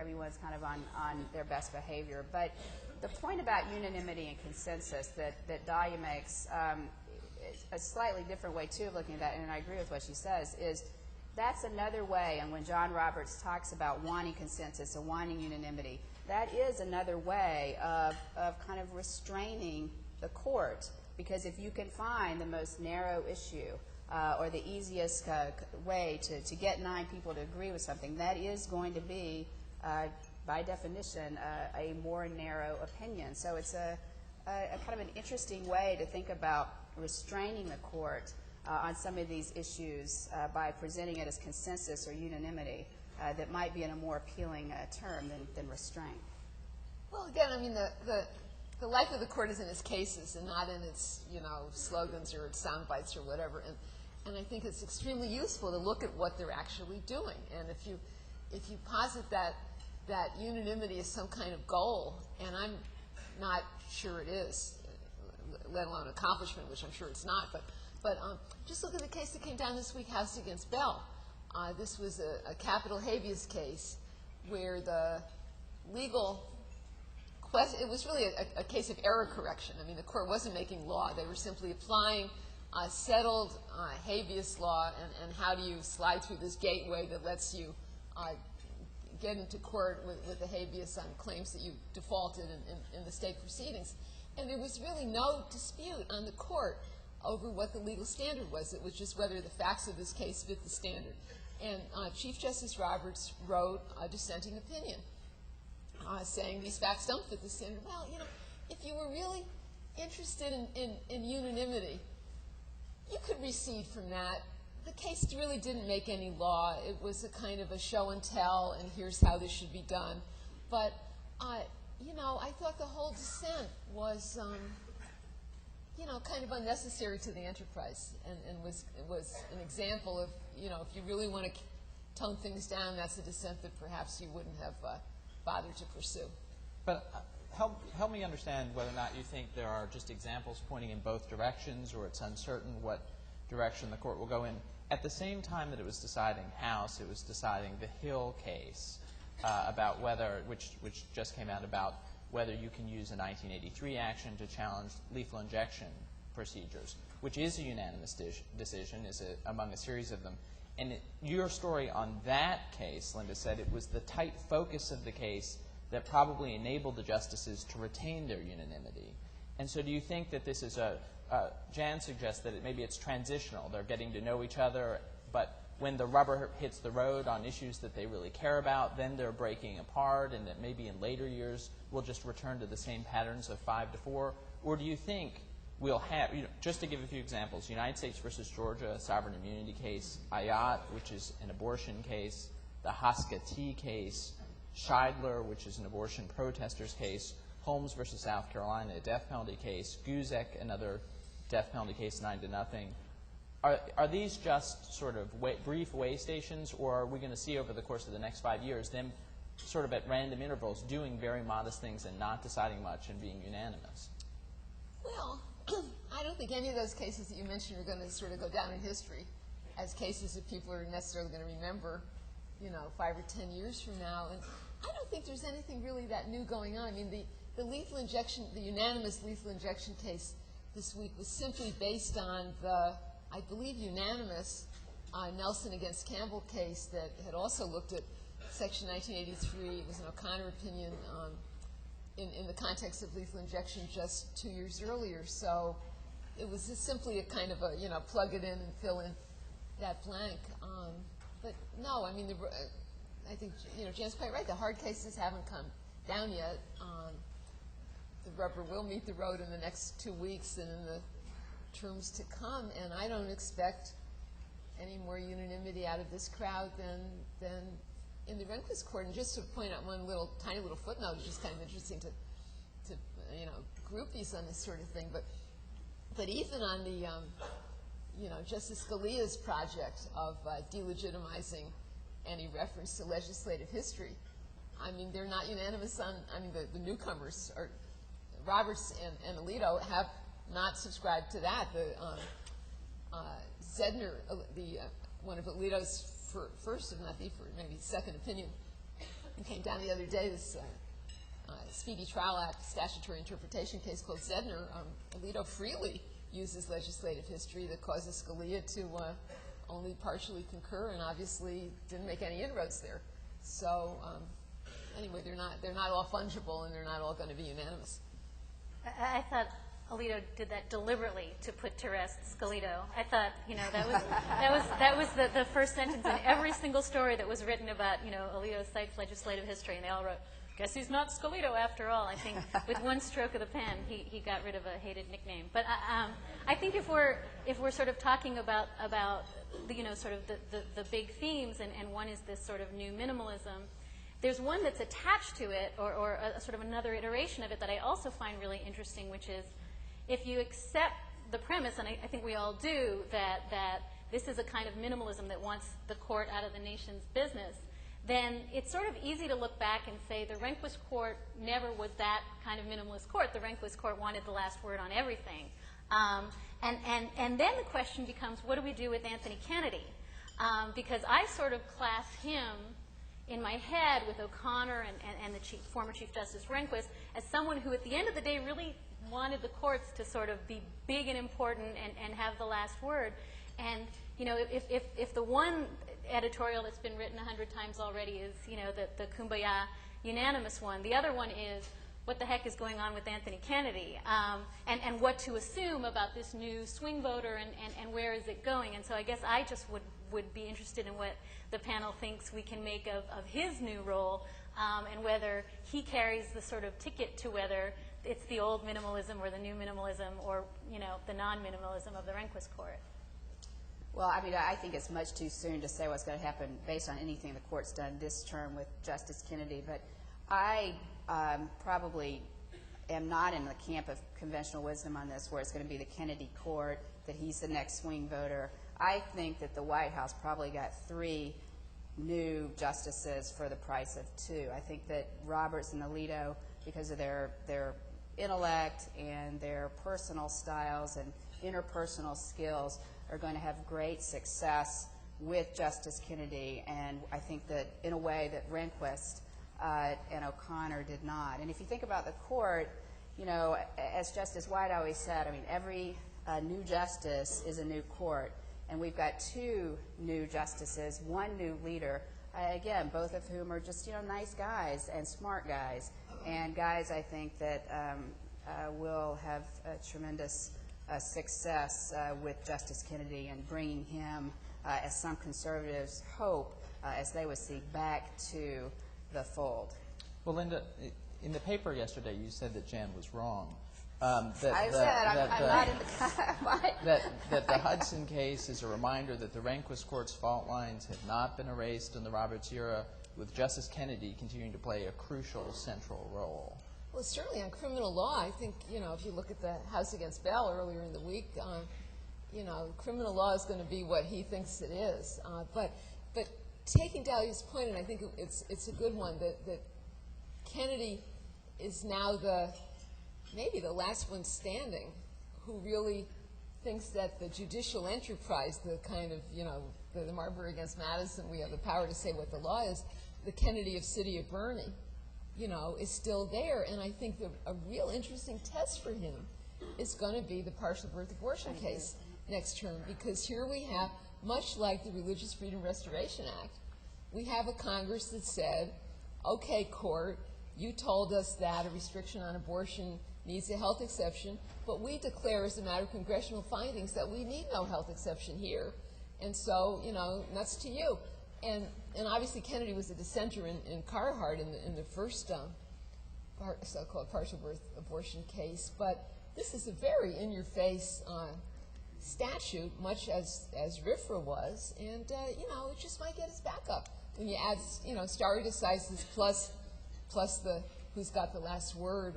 everyone's kind of on their best behavior. But the point about unanimity and consensus that Daya makes, a slightly different way, too, of looking at that, and I agree with what she says, is that's another way, and when John Roberts talks about wanting consensus and wanting unanimity, that is another way of kind of restraining the court, because if you can find the most narrow issue or the easiest way to get 9 people to agree with something, that is going to be, by definition, a more narrow opinion. So it's a kind of an interesting way to think about restraining the court on some of these issues by presenting it as consensus or unanimity that might be in a more appealing term than restraint. Well, again, I mean, the life of the court is in its cases and not in its, slogans or its sound bites or whatever. And I think it's extremely useful to look at what they're actually doing. And if you posit that unanimity is some kind of goal, and I'm not sure it is, let alone accomplishment, which I'm sure it's not, but just look at the case that came down this week, House against Bell. This was a capital habeas case where the legal question, it was really a case of error correction. I mean, the court wasn't making law. They were simply applying settled habeas law, and how do you slide through this gateway that lets you get into court with the habeas on claims that you defaulted in the state proceedings. And there was really no dispute on the court over what the legal standard was. It was just whether the facts of this case fit the standard. And Chief Justice Roberts wrote a dissenting opinion saying these facts don't fit the standard. Well, if you were really interested in unanimity, you could recede from that. The case really didn't make any law. It was a kind of a show and tell, and here's how this should be done. But, I thought the whole dissent was, kind of unnecessary to the enterprise, and was an example of, if you really want to tone things down, that's a dissent that perhaps you wouldn't have bothered to pursue. But help me understand whether or not you think there are just examples pointing in both directions, or it's uncertain what direction the court will go in. At the same time that it was deciding House, it was deciding the Hill case about whether, which just came out, about whether you can use a 1983 action to challenge lethal injection procedures, which is a unanimous decision, among a series of them. And your story on that case, Linda, said it was the tight focus of the case that probably enabled the justices to retain their unanimity. And so do you think that this is Jan suggests that maybe it's transitional. They're getting to know each other, but when the rubber hits the road on issues that they really care about, then they're breaking apart, and that maybe in later years we'll just return to the same patterns of 5-4? Or do you think we'll have, just to give a few examples, United States versus Georgia, a sovereign immunity case, Ayat, which is an abortion case, the Haskati case, Scheidler, which is an abortion protesters case, Holmes versus South Carolina, a death penalty case, Guzek, another death penalty case, 9-0. Are these just sort of brief way stations, or are we going to see over the course of the next 5 years them sort of at random intervals doing very modest things and not deciding much and being unanimous? Well, I don't think any of those cases that you mentioned are going to sort of go down in history as cases that people are necessarily going to remember, 5 or 10 years from now. And I don't think there's anything really that new going on. I mean, the lethal injection, the unanimous lethal injection case this week was simply based on the, I believe, unanimous Nelson against Campbell case that had also looked at Section 1983. It was an O'Connor opinion in the context of lethal injection just 2 years earlier. So it was just simply a kind of a, plug it in and fill in that blank. But no, I mean, I think, Jan's quite right. The hard cases haven't come down yet. The rubber will meet the road in the next 2 weeks and in the terms to come, and I don't expect any more unanimity out of this crowd than in the Rehnquist court. And just to point out one tiny little footnote, it's just kind of interesting to group these on this sort of thing. But even on the Justice Scalia's project of delegitimizing any reference to legislative history, I mean, they're not unanimous on. I mean, the newcomers are Roberts and Alito have not subscribed to that. The Zedner, one of Alito's first, if not maybe second opinion, came down the other day. This Speedy Trial Act statutory interpretation case called Zedner. Alito freely uses legislative history that causes Scalia to only partially concur, and obviously didn't make any inroads there. So anyway, they're not all fungible, and they're not all going to be unanimous. I thought Alito did that deliberately to put to rest Scalito. I thought, that was the first sentence in every single story that was written about, Alito cites legislative history, and they all wrote, "Guess he's not Scalito after all." I think with one stroke of the pen, he got rid of a hated nickname. But I think if we're sort of talking about sort of the big themes, and one is this sort of new minimalism. There's one that's attached to it, or a sort of another iteration of it that I also find really interesting, which is if you accept the premise, and I think we all do, that this is a kind of minimalism that wants the court out of the nation's business, then it's sort of easy to look back and say the Rehnquist court never was that kind of minimalist court. The Rehnquist court wanted the last word on everything. And then the question becomes, what do we do with Anthony Kennedy? Because I sort of class him in my head with O'Connor and the former Chief Justice Rehnquist as someone who at the end of the day really wanted the courts to sort of be big and important and have the last word. And if the one editorial that's been written 100 times already is the Kumbaya unanimous one, the other one is what the heck is going on with Anthony Kennedy, and what to assume about this new swing voter, and where is it going. And so I guess I just would be interested in what the panel thinks we can make of his new role, and whether he carries the sort of ticket to whether it's the old minimalism or the new minimalism, or the non-minimalism of the Rehnquist court. Well, I mean, I think it's much too soon to say what's going to happen based on anything the court's done this term with Justice Kennedy, but I probably am not in the camp of conventional wisdom on this, where it's going to be the Kennedy court, that he's the next swing voter. I think that the White House probably got 3 new justices for the price of 2. I think that Roberts and Alito, because of their intellect and their personal styles and interpersonal skills, are going to have great success with Justice Kennedy, and I think that in a way that Rehnquist and O'Connor did not. And if you think about the court, as Justice White always said, I mean, every new justice is a new court, and we've got 2 new justices, 1 new leader, again, both of whom are just, nice guys and smart guys, and guys I think that will have tremendous success with Justice Kennedy and bringing him, as some conservatives hope, as they would see, back to the fold. Well, Linda, in the paper yesterday, you said that Jan was wrong. I'm not in the that the Hudson case is a reminder that the Rehnquist court's fault lines have not been erased in the Roberts era, with Justice Kennedy continuing to play a crucial central role. Well, certainly on criminal law, I think, if you look at the House against Bell earlier in the week, criminal law is going to be what he thinks it is. But taking Dahlia's point, and I think it's a good one, that Kennedy is now maybe the last one standing who really thinks that the judicial enterprise, the kind of, the Marbury against Madison, we have the power to say what the law is, the Kennedy of City of Bernie, is still there. And I think a real interesting test for him is going to be the partial birth abortion case next term, because here we have, much like the Religious Freedom Restoration Act, we have a Congress that said, okay, court, you told us that a restriction on abortion needs a health exception, but we declare as a matter of congressional findings that we need no health exception here. And so, nuts to you. And obviously Kennedy was a dissenter in Carhart in the first so-called partial birth abortion case. But this is a very in-your-face statute, much as RFRA was. And, it just might get its back up when you add, stare decisis plus the who's got the last word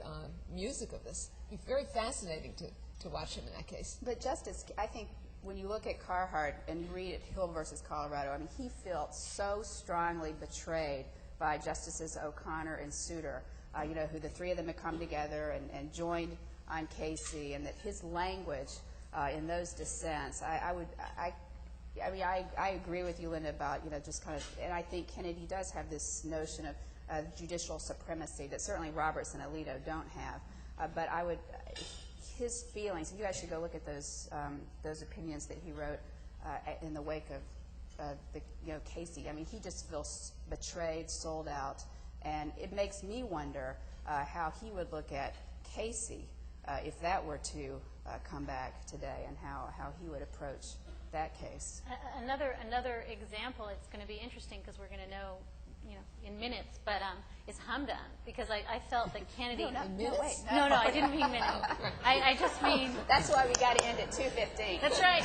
music of this. It'd be very fascinating to watch him in that case. But Justice, I think when you look at Carhart and you read it, Hill versus Colorado, I mean, he felt so strongly betrayed by Justices O'Connor and Souter, who the three of them had come together and joined on Casey, and that his language in those dissents, I agree with you, Linda, about, just kind of, and I think Kennedy does have this notion of judicial supremacy that certainly Roberts and Alito don't have. But his feelings, and you guys should go look at those opinions that he wrote in the wake of Casey. I mean, he just feels betrayed, sold out, and it makes me wonder how he would look at Casey if that were to come back today, and how he would approach that case. Another example, it's going to be interesting because we're going to know, in minutes, but is Hamdan, because I felt that Kennedy. No, wait. No, I didn't mean minutes. I just mean. That's why we got to end at 2:15. That's right.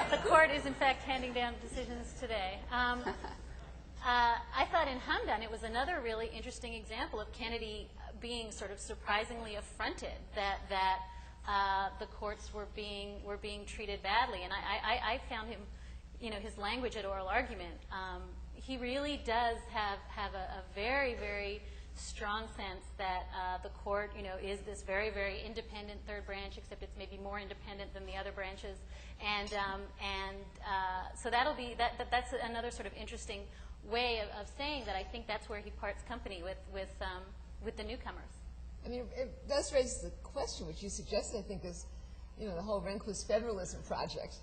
The court is in fact handing down decisions today. I thought in Hamdan it was another really interesting example of Kennedy being sort of surprisingly affronted that the courts were being treated badly, and I found him, his language at oral argument. He really does have a very, very strong sense that the court, is this very, very independent third branch, except it's maybe more independent than the other branches, and so that's another sort of interesting way of saying that. I think that's where he parts company with the newcomers. I mean, it does raise the question, which you suggested, I think, is, the whole Rehnquist federalism project,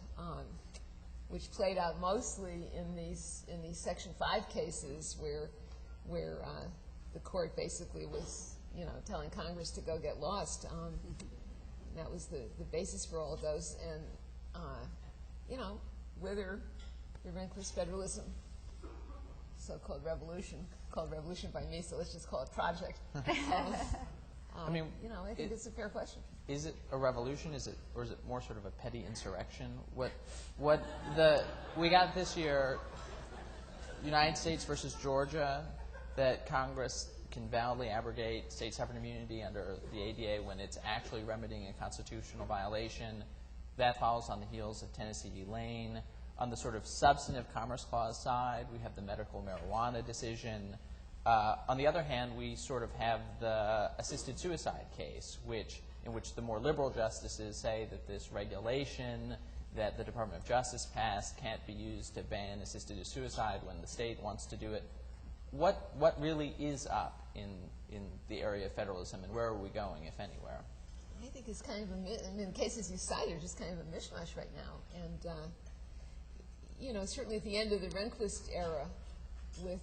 which played out mostly in these Section 5 cases where the court basically was, telling Congress to go get lost. That was the basis for all of those. And, whether the Rehnquist federalism, so-called revolution, called revolution by me, so let's just call it project. I think it's a fair question. Is it a revolution? Or is it more sort of a petty insurrection? We got this year, United States versus Georgia, that Congress can validly abrogate state sovereign immunity under the ADA when it's actually remedying a constitutional violation. That follows on the heels of Tennessee v. Lane. On the sort of substantive Commerce Clause side, we have the medical marijuana decision. On the other hand, we sort of have the assisted suicide case, in which the more liberal justices say that this regulation that the Department of Justice passed can't be used to ban assisted suicide when the state wants to do it. What really is up in the area of federalism, and where are we going, if anywhere? I think it's kind of the cases you cited are just kind of a mishmash right now. And, certainly at the end of the Rehnquist era with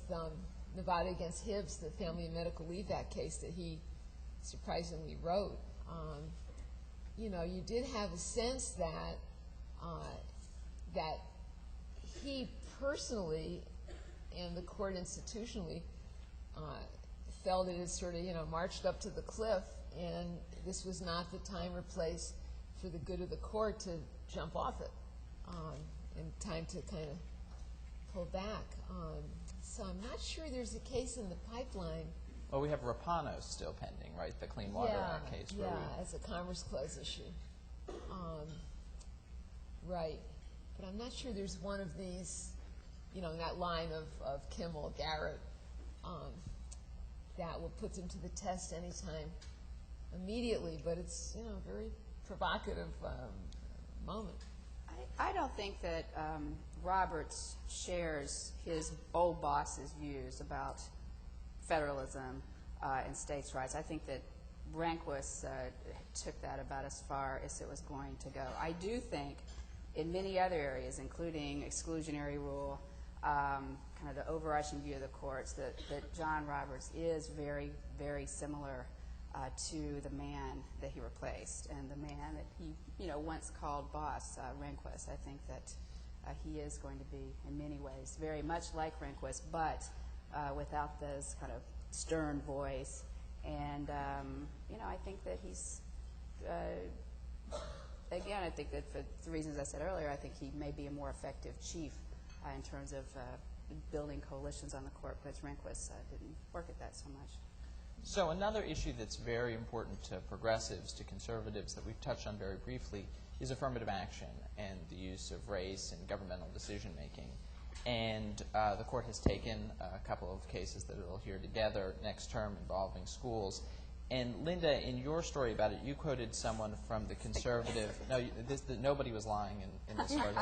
Nevada against Hibbs, the Family and Medical Leave Act case that he surprisingly wrote, you did have a sense that he personally and the court institutionally felt it had sort of, marched up to the cliff, and this was not the time or place for the good of the court to jump off it, and time to kind of pull back. So I'm not sure there's a case in the pipeline. Well, we have Rapano still pending, right? The Clean Water Act case. As a Commerce Clause issue. Right. But I'm not sure there's one of these, in that line of Kimmel, Garrett, that will put them to the test anytime immediately. But it's, very provocative moment. I don't think that Roberts shares his old boss's views about federalism and states' rights. I think that Rehnquist took that about as far as it was going to go. I do think in many other areas, including exclusionary rule, kind of the overarching view of the courts, that John Roberts is very, very similar to the man that he replaced and the man that he, once called boss, Rehnquist. I think that he is going to be, in many ways, very much like Rehnquist, but without this kind of stern voice. And, I think that he's, again, I think that for the reasons I said earlier, I think he may be a more effective chief in terms of building coalitions on the court, whereas Rehnquist didn't work at that so much. So another issue that's very important to progressives, to conservatives, that we've touched on very briefly is affirmative action and the use of race in governmental decision-making. And the court has taken a couple of cases that it'll hear together next term involving schools. And Linda, in your story about it, you quoted someone from the conservative. Nobody was lying in this story.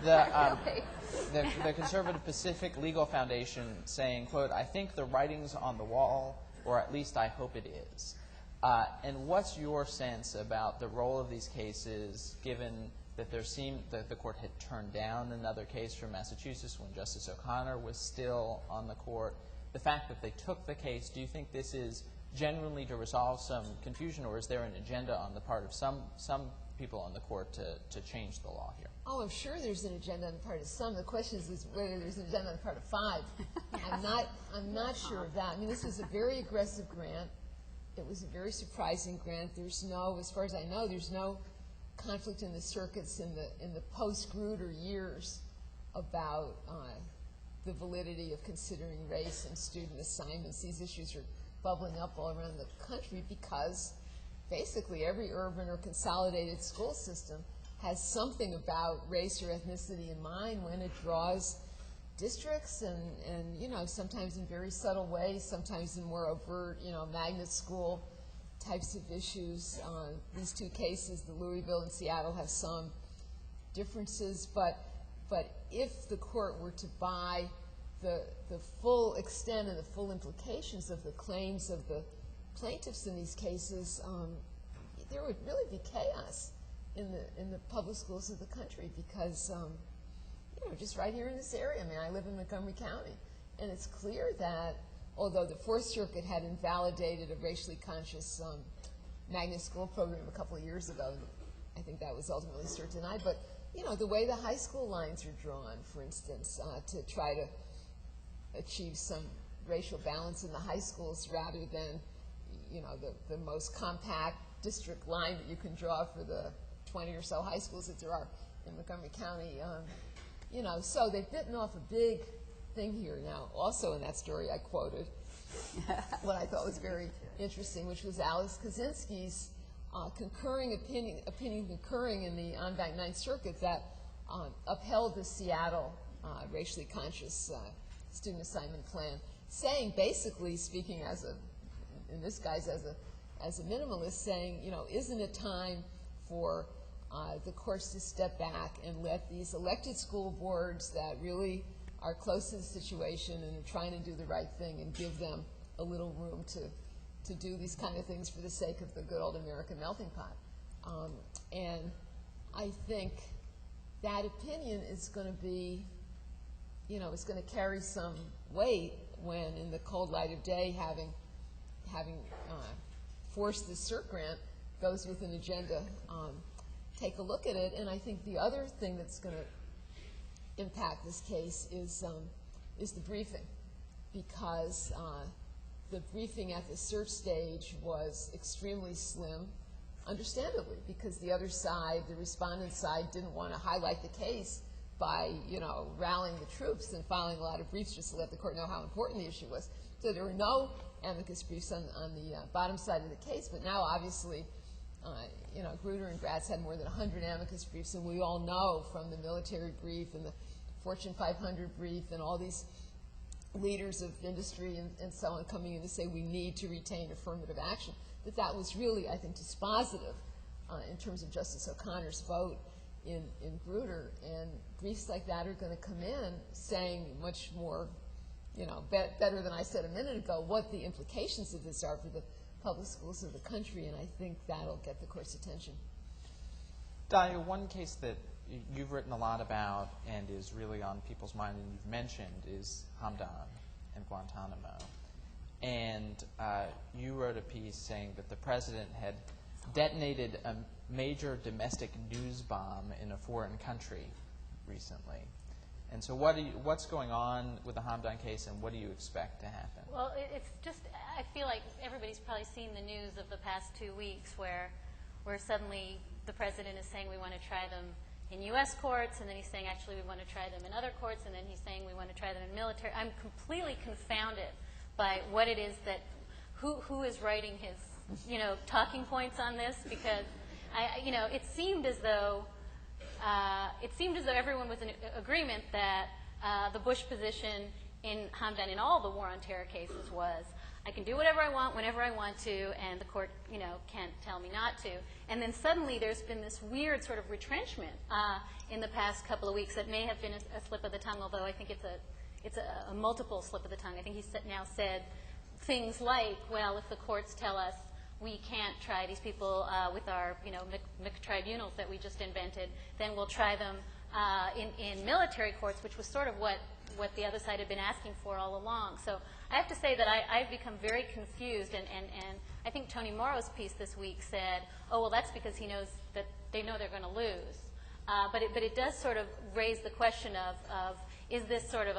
The Conservative Pacific Legal Foundation saying, quote, "I think the writing's on the wall, or at least I hope it is." And what's your sense about the role of these cases, given that that the court had turned down another case from Massachusetts when Justice O'Connor was still on the court? The fact that they took the case, do you think this is genuinely to resolve some confusion, or is there an agenda on the part of some people on the court to change the law here? Oh, I'm sure there's an agenda on the part of some. The question is whether there's an agenda on the part of 5. I'm not sure of that. I mean, this was a very aggressive grant. It was a very surprising grant. There's no, as far as I know, there's no conflict in the circuits in the post-Grutter years about the validity of considering race and student assignments. These issues are bubbling up all around the country because basically every urban or consolidated school system has something about race or ethnicity in mind when it draws districts and sometimes in very subtle ways, sometimes in more overt, magnet school types of issues. These two cases, the Louisville and Seattle, have some differences, but if the court were to buy the full extent and the full implications of the claims of the plaintiffs in these cases, there would really be chaos in the public schools of the country because, just right here in this area, I mean, I live in Montgomery County, and it's clear that although the Fourth Circuit had invalidated a racially conscious magnet school program a couple of years ago, I think that was ultimately denied, but, the way the high school lines are drawn, for instance, to try to achieve some racial balance in the high schools rather than, the most compact district line that you can draw for the 20 or so high schools that there are in Montgomery County. So they've bitten off a big thing here. Now, also in that story I quoted what I thought was very interesting, which was Alice Kaczynski's concurring opinion concurring in the en banc Ninth Circuit that upheld the Seattle racially conscious student assignment plan, saying, basically speaking as a minimalist, saying, isn't it time for the courts to step back and let these elected school boards that really are close to the situation and are trying to do the right thing and give them a little room to do these kind of things for the sake of the good old American melting pot. And I think that opinion is going to be, it's going to carry some weight when, in the cold light of day, having forced the CERT grant, goes with an agenda. Take a look at it, and I think the other thing that's going to impact this case is the briefing, because the briefing at the CERT stage was extremely slim, understandably, because the other side, the respondent side, didn't want to highlight the case by rallying the troops and filing a lot of briefs just to let the court know how important the issue was. So there were no amicus briefs on the bottom side of the case, but now obviously Grutter and Gratz had more than 100 amicus briefs, and we all know from the military brief and the Fortune 500 brief and all these leaders of industry and so on coming in to say we need to retain affirmative action, that was really, I think, dispositive in terms of Justice O'Connor's vote in Grutter, and briefs like that are going to come in saying much more, better than I said a minute ago, what the implications of this are for the public schools of the country, and I think that'll get the court's attention. Dahlia, one case that you've written a lot about and is really on people's mind and you've mentioned is Hamdan and Guantanamo. And you wrote a piece saying that the president had detonated a major domestic news bomb in a foreign country recently. And so what's going on with the Hamdan case, and what do you expect to happen? Well, it's just, I feel like everybody's probably seen the news of the past 2 weeks where suddenly the president is saying we want to try them in U.S. courts, and then he's saying actually we want to try them in other courts, and then he's saying we want to try them in military. I'm completely confounded by what it is that, who is writing his, talking points on this, because it seemed as though everyone was in agreement that the Bush position in Hamdan in all the war on terror cases was, I can do whatever I want, whenever I want to, and the court, can't tell me not to. And then suddenly there's been this weird sort of retrenchment in the past couple of weeks that may have been a slip of the tongue, although I think it's a multiple slip of the tongue. I think he's now said things like, well, if the courts tell us we can't try these people with our, tribunals that we just invented, then we'll try them in military courts, which was sort of what the other side had been asking for all along. So I have to say that I've become very confused, and I think Tony Morrow's piece this week said, oh, well, that's because he knows that they know they're going to lose. But it does sort of raise the question of is this sort of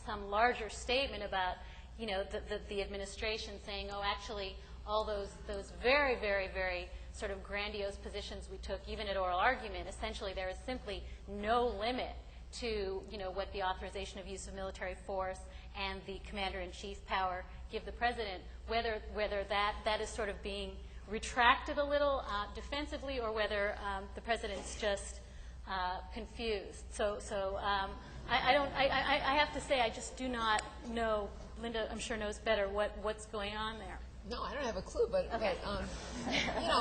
some larger statement about, the administration saying, oh, actually, all those very, very, very sort of grandiose positions we took, even at oral argument, essentially there is simply no limit to, what the authorization of use of military force and the commander-in-chief power give the president, whether that is sort of being retracted a little defensively, or whether the president's just confused. So I have to say I just do not know. Linda, I'm sure, knows better what's going on there. No, I don't have a clue, but, okay.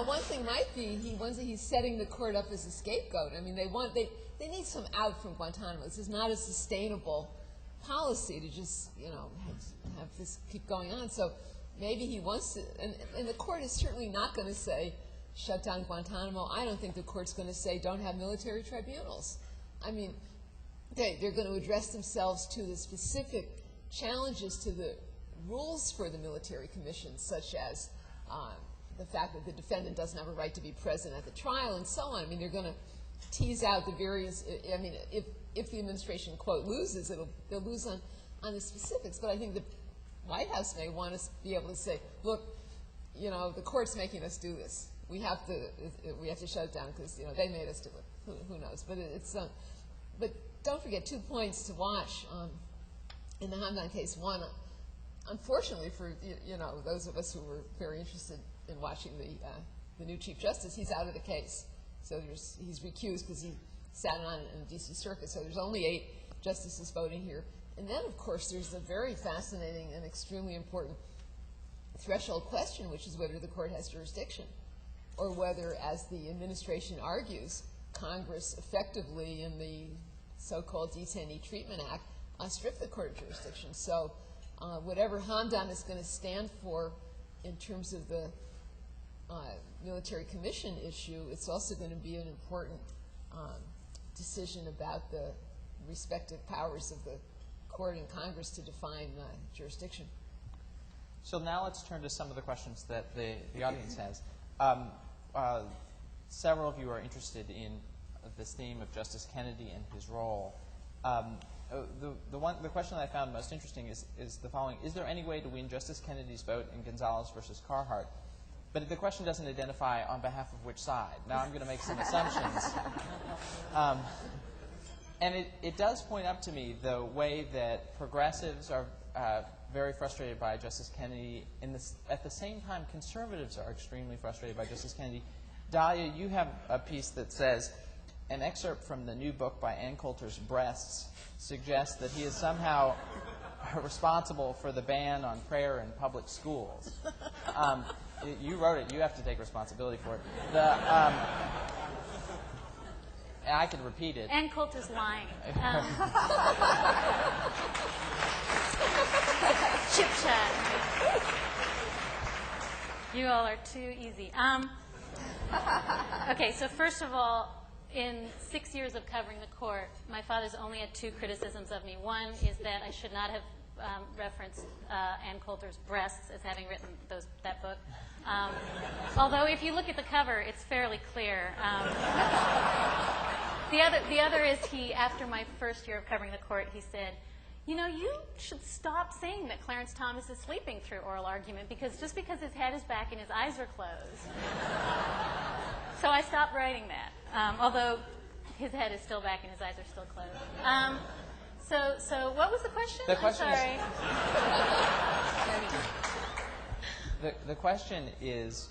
One thing might be he's setting the court up as a scapegoat. I mean, they need some out from Guantanamo. This is not a sustainable policy to just, have this keep going on. So maybe he wants to, and the court is certainly not going to say shut down Guantanamo. I don't think the court's going to say don't have military tribunals. I mean, they're going to address themselves to the specific challenges to the rules for the military commission, such as the fact that the defendant doesn't have a right to be present at the trial and so on. I mean, they're going to tease out the various, if the administration, quote, loses, they'll lose on the specifics. But I think the White House may want to be able to say, look, the court's making us do this. We have to shut it down because, they made us do it. Who knows? But but don't forget 2 points to watch in the Hamdan case. One, unfortunately for those of us who were very interested in watching the new Chief Justice, he's out of the case. So he's recused because he sat on it in the D.C. Circuit. So there's only 8 justices voting here. And then, of course, there's a very fascinating and extremely important threshold question, which is whether the court has jurisdiction, or whether, as the administration argues, Congress effectively, in the so-called Detainee Treatment Act, stripped the court of jurisdiction. So whatever Hamdan is going to stand for in terms of the military commission issue, it's also going to be an important decision about the respective powers of the court and Congress to define jurisdiction. So now let's turn to some of the questions that the audience has. Several of you are interested in this theme of Justice Kennedy and his role. The question that I found most interesting is the following: is there any way to win Justice Kennedy's vote in Gonzalez versus Carhart? But the question doesn't identify on behalf of which side. Now I'm going to make some assumptions. And it does point up to me the way that progressives are very frustrated by Justice Kennedy. At the same time, conservatives are extremely frustrated by Justice Kennedy. Dahlia, you have a piece that says, an excerpt from the new book by Ann Coulter's Breasts suggests that he is somehow responsible for the ban on prayer in public schools. You wrote it. You have to take responsibility for it. And I could repeat it. Ann Coulter's lying. Chip chat. You all are too easy. Okay, so first of all, in 6 years of covering the court, my father's only had 2 criticisms of me. One is that I should not have referenced Ann Coulter's breasts as having written that book. Although if you look at the cover, it's fairly clear. The other is after my first year of covering the court, he said, you know, you should stop saying that Clarence Thomas is sleeping through oral argument because just because his head is back and his eyes are closed. So I stopped writing that, although his head is still back and his eyes are still closed. So what was the question? The question I'm sorry. The question is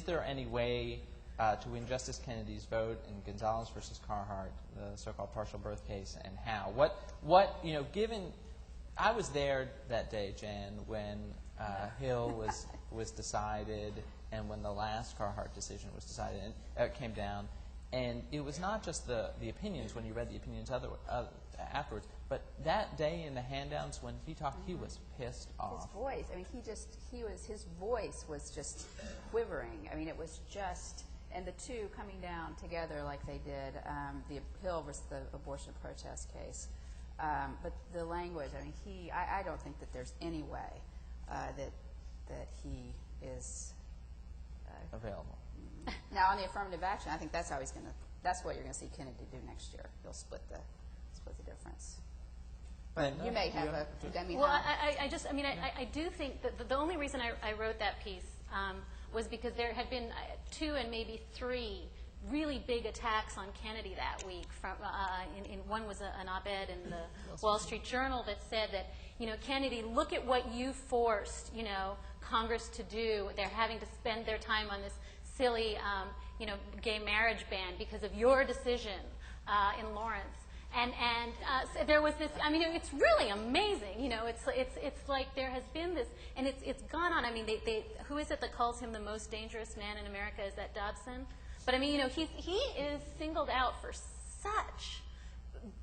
there any way to win Justice Kennedy's vote in Gonzalez versus Carhart, the so-called partial birth case, and how? What you know, given I was there that day, Jan, when Hill was decided and when the last Carhart decision was decided and came down, and it was not just the opinions when you read the opinions afterwards, but that day in the hand-downs when he talked, he was pissed off. His voice, I mean, his voice was just quivering. I mean, it was just, and the two coming down together like they did, the Hill versus the abortion protest case. But the language, I mean, I don't think that there's any way that he is available. Now, on the affirmative action, I think that's what you're going to see Kennedy do next year. He'll split the difference. But you may have a. I mean, well, I do think that the only reason I wrote that piece was because there had been 2 and maybe 3 really big attacks on Kennedy that week. From one was an op-ed in the Wall Street Journal that said that, you know, Kennedy, look at what you forced, you know, Congress to do. They're having to spend their time on this silly, you know, gay marriage ban because of your decision in Lawrence. And so there was this. I mean, it's really amazing. You know, it's like there has been this, and it's gone on. I mean, who is it that calls him the most dangerous man in America? Is that Dobson? But I mean, you know, he is singled out for such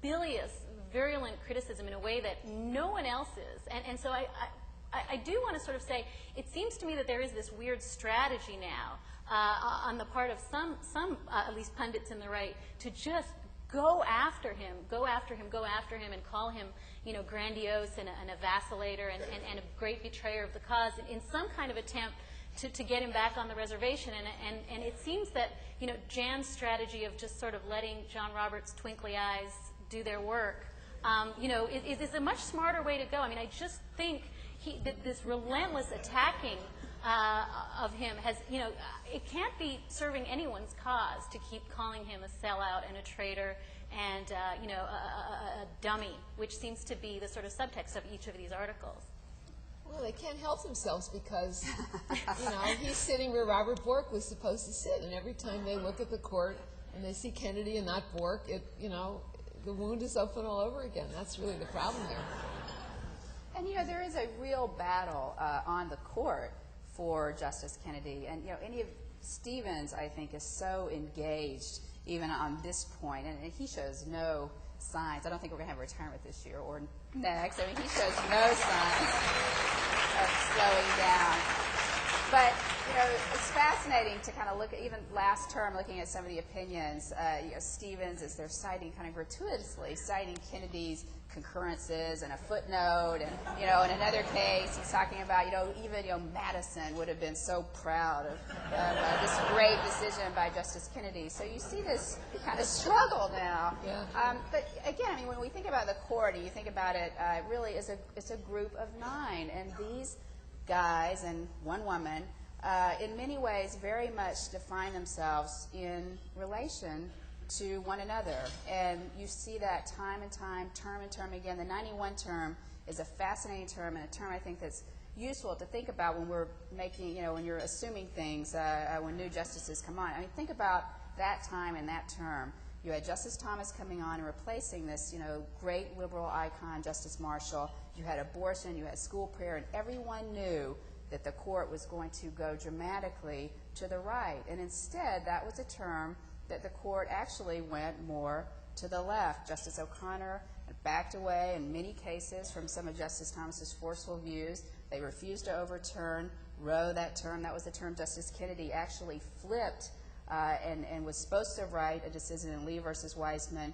bilious, virulent criticism in a way that no one else is. And so I do want to sort of say, it seems to me that there is this weird strategy now on the part of some at least pundits in the right to just go after him, and call him, you know, grandiose and a vacillator and a great betrayer of the cause in some kind of attempt to get him back on the reservation. And it seems that, you know, Jan's strategy of just sort of letting John Roberts' twinkly eyes do their work, you know, is a much smarter way to go. I mean, I just think that this relentless attacking of him has, you know, it can't be serving anyone's cause to keep calling him a sellout and a traitor and, you know, a dummy, which seems to be the sort of subtext of each of these articles. Well, they can't help themselves because, you know, he's sitting where Robert Bork was supposed to sit, and every time they look at the court and they see Kennedy and not Bork, you know, the wound is open all over again. That's really the problem there. And, you know, there is a real battle on the court for Justice Kennedy. And, you know, Stevens, I think, is so engaged even on this point, and he shows no signs. I don't think we're going to have a retirement this year or next. I mean, he shows no signs of slowing down. But, you know, it's fascinating to kind of look at, even last term, looking at some of the opinions, you know, Stevens, as they're citing, kind of gratuitously citing Kennedy's concurrences and a footnote, and, you know, in another case, he's talking about, you know, even, you know, Madison would have been so proud of this great decision by Justice Kennedy. So you see this kind of struggle now. Yeah. But again, I mean, when we think about the court, and you think about it, really, it's a group of 9, and these guys and one woman, in many ways, very much define themselves in relation to one another. And you see that time and time, term and term again. The 91 term is a fascinating term, and a term I think that's useful to think about when we're making, you know, when you're assuming things, when new justices come on. I mean, think about that time and that term. You had Justice Thomas coming on and replacing this, you know, great liberal icon, Justice Marshall. You had abortion, you had school prayer, and everyone knew that the court was going to go dramatically to the right. And instead, that was a term that the court actually went more to the left. Justice O'Connor backed away in many cases from some of Justice Thomas's forceful views. They refused to overturn Roe, that term. That was the term Justice Kennedy actually flipped and was supposed to write a decision in Lee versus Weisman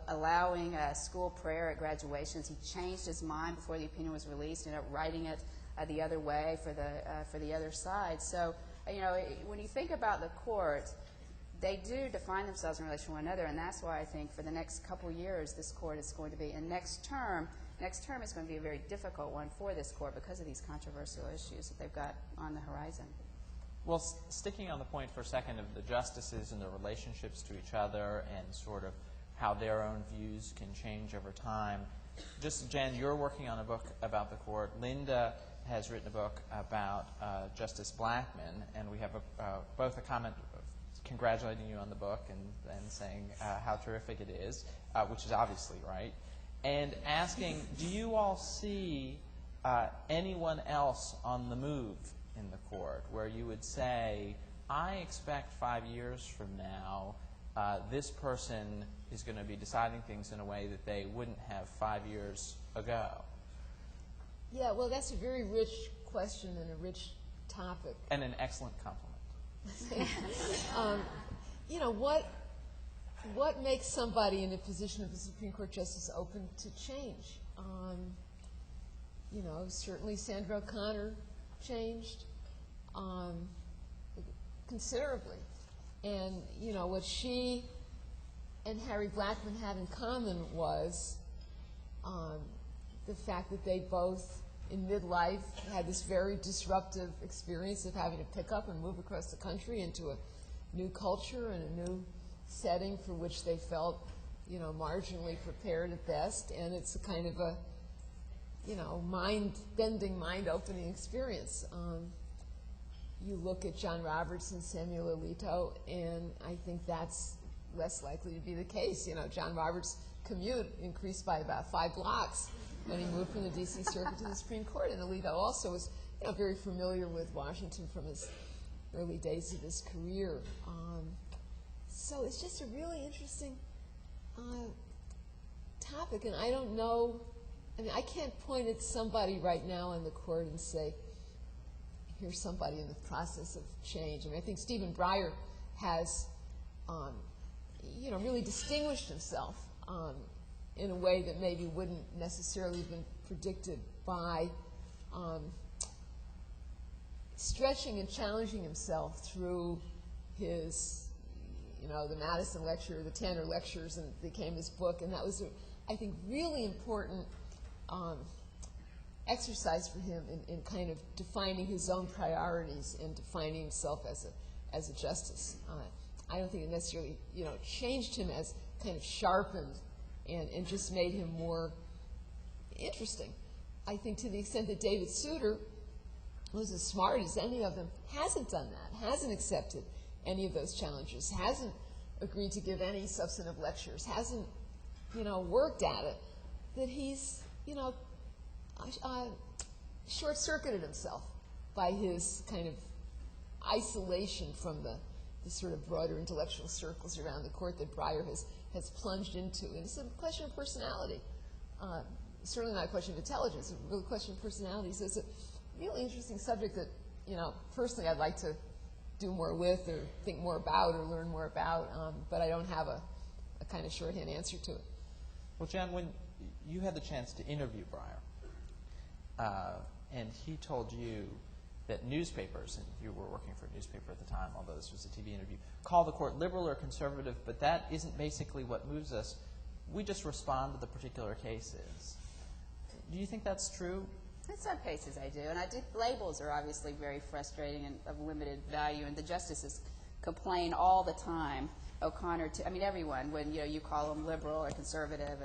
allowing school prayer at graduations. He changed his mind before the opinion was released, ended up writing it the other way for the other side. So, when you think about the court, they do define themselves in relation to one another, and that's why I think for the next couple years this court is going to be, and next term is going to be a very difficult one for this court because of these controversial issues that they've got on the horizon. Well, sticking on the point for a second of the justices and their relationships to each other and sort of how their own views can change over time. Just, Jen, you're working on a book about the court. Linda has written a book about Justice Blackmun, and we have both a comment congratulating you on the book and saying how terrific it is, which is obviously right, and asking, do you all see anyone else on the move in the court where you would say, I expect 5 years from now this person is going to be deciding things in a way that they wouldn't have 5 years ago? Yeah, well, that's a very rich question and a rich topic. And an excellent compliment. What makes somebody in a position of a Supreme Court justice open to change? Certainly Sandra O'Connor changed considerably. And, what she and Harry Blackmun had in common was the fact that they both, in midlife, had this very disruptive experience of having to pick up and move across the country into a new culture and a new setting for which they felt, marginally prepared at best. And it's a kind of a, mind-bending, mind-opening experience. You look at John Roberts and Samuel Alito, and I think that's less likely to be the case. John Roberts' commute increased by about 5 blocks when he moved from the D.C. Circuit to the Supreme Court, and Alito also was, very familiar with Washington from his early days of his career. So it's just a really interesting topic, and I don't know. I can't point at somebody right now in the court and say, here's somebody in the process of change. I think Stephen Breyer has, really distinguished himself in a way that maybe wouldn't necessarily have been predicted by stretching and challenging himself through his, the Madison lecture, the Tanner lectures, and it became his book. And that was, I think, really important exercise for him in kind of defining his own priorities and defining himself as a justice. I don't think it necessarily, changed him as kind of sharpened and just made him more interesting. I think to the extent that David Souter, who's as smart as any of them, hasn't done that, hasn't accepted any of those challenges, hasn't agreed to give any substantive lectures, hasn't, worked at it, that he's, short-circuited himself by his kind of isolation from the sort of broader intellectual circles around the court that Breyer has plunged into. And it's a question of personality. Certainly not a question of intelligence, it's a real question of personality. So it's a really interesting subject that, personally I'd like to do more with or think more about or learn more about, but I don't have a kind of shorthand answer to it. Well, Jan, when you had the chance to interview Breyer, and he told you that newspapers, and you were working for a newspaper at the time, although this was a TV interview, call the court liberal or conservative, but that isn't basically what moves us. We just respond to the particular cases. Do you think that's true? In some cases I do, and I think labels are obviously very frustrating and of limited value, and the justices complain all the time. O'Connor, everyone, when you call them liberal or conservative,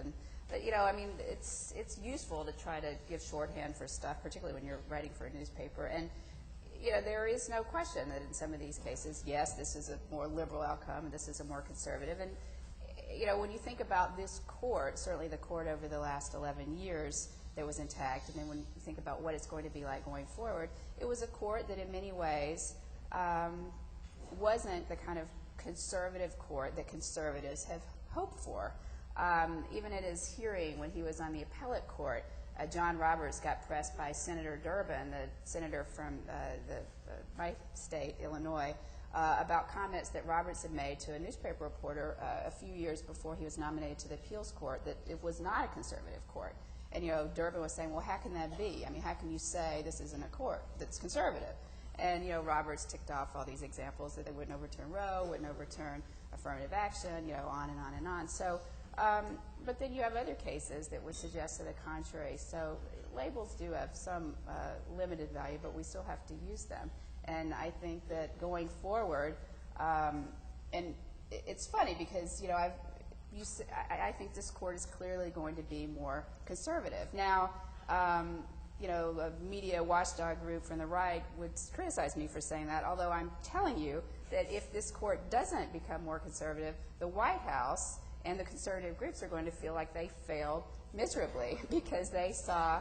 but it's useful to try to give shorthand for stuff, particularly when you're writing for a newspaper. And there is no question that in some of these cases, yes, this is a more liberal outcome, and this is a more conservative. And when you think about this court, certainly the court over the last 11 years, that was intact. And then when you think about what it's going to be like going forward, it was a court that in many ways wasn't the kind of conservative court that conservatives have hoped for. Even at his hearing when he was on the appellate court, John Roberts got pressed by Senator Durbin, the senator from my state, Illinois, about comments that Roberts had made to a newspaper reporter a few years before he was nominated to the appeals court, that it was not a conservative court. And, Durbin was saying, well, how can that be? I mean, how can you say this isn't a court that's conservative? And, Roberts ticked off all these examples that they wouldn't overturn Roe, wouldn't overturn affirmative action, on and on and on. So, but then you have other cases that would suggest to the contrary. So labels do have some limited value, but we still have to use them. And I think that going forward, and it's funny because, I think this court is clearly going to be more conservative. Now, a media watchdog group from the right would criticize me for saying that, although I'm telling you that if this court doesn't become more conservative, the White House and the conservative groups are going to feel like they failed miserably because they saw,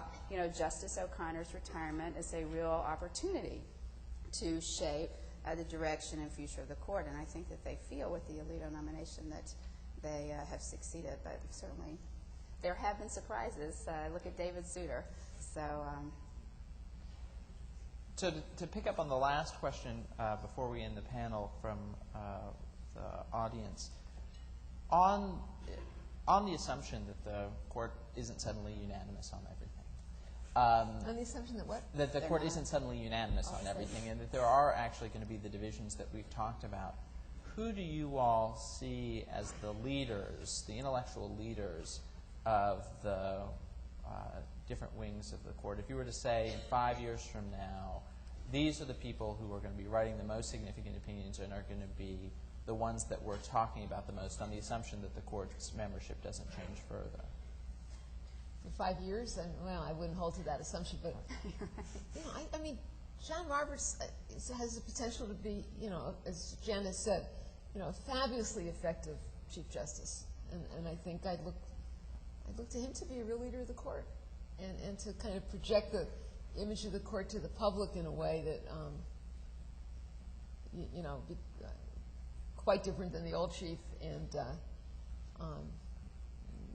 Justice O'Connor's retirement as a real opportunity to shape the direction and future of the court. And I think that they feel with the Alito nomination that they have succeeded. But certainly there have been surprises. Look at David Souter. So to pick up on the last question before we end the panel from the audience, on the assumption that the court isn't suddenly unanimous on everything. On the assumption that what? That the court isn't suddenly unanimous on everything, and that there are actually going to be the divisions that we've talked about. Who do you all see as the leaders, the intellectual leaders of the different wings of the court? If you were to say in 5 years from now, these are the people who are going to be writing the most significant opinions and are going to be the ones that we're talking about the most, on the assumption that the court's membership doesn't change further. For 5 years, and I wouldn't hold to that assumption, but I mean, John Roberts has the potential to be, as Jen has said, a fabulously effective Chief Justice, and I think I'd look to him to be a real leader of the court, and to kind of project the image of the court to the public in a way that, be quite different than the old chief, and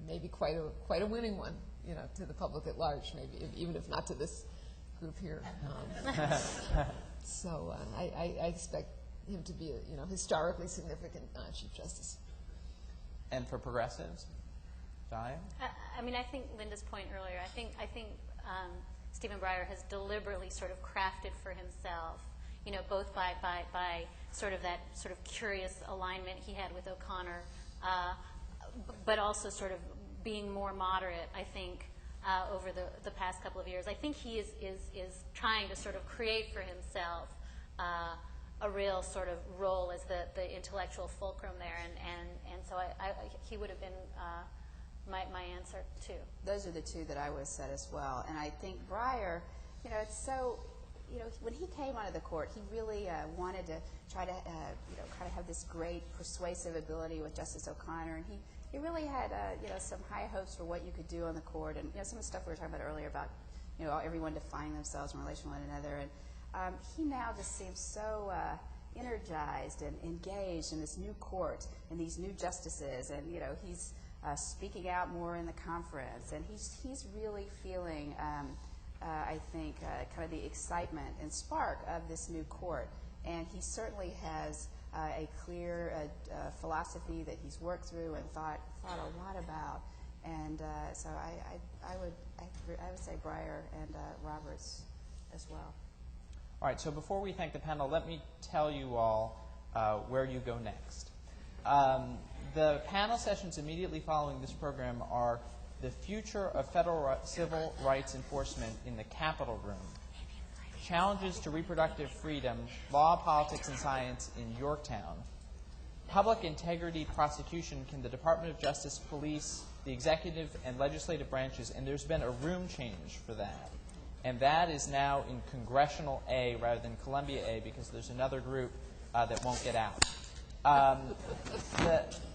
maybe quite a winning one, to the public at large, maybe even if not to this group here. So I expect him to be a historically significant Chief Justice. And for progressives, Diane? I think Linda's point earlier. I think Stephen Breyer has deliberately sort of crafted for himself, both by sort of that sort of curious alignment he had with O'Connor, but also sort of being more moderate, I think, over the past couple of years. I think he is trying to sort of create for himself a real sort of role as the intellectual fulcrum there, and so he would have been my answer too. Those are the two that I would have said as well. And I think Breyer, it's so, when he came onto the court, he really wanted to try to, kind of have this great persuasive ability with Justice O'Connor, and he really had, some high hopes for what you could do on the court, and some of the stuff we were talking about earlier about, everyone defining themselves in relation to one another, and he now just seems so energized and engaged in this new court and these new justices, and he's speaking out more in the conference, and he's really feeling, I think, kind of the excitement and spark of this new court, and he certainly has a clear philosophy that he's worked through and thought a lot about, and so I would say Breyer and Roberts as well. All right, so before we thank the panel, let me tell you all where you go next. The panel sessions immediately following this program are the future of federal civil rights enforcement in the Capitol Room, challenges to reproductive freedom, law, politics, and science in Yorktown, public integrity prosecution, can the Department of Justice police the executive and legislative branches, and there's been a room change for that. And that is now in Congressional A rather than Columbia A, because there's another group that won't get out.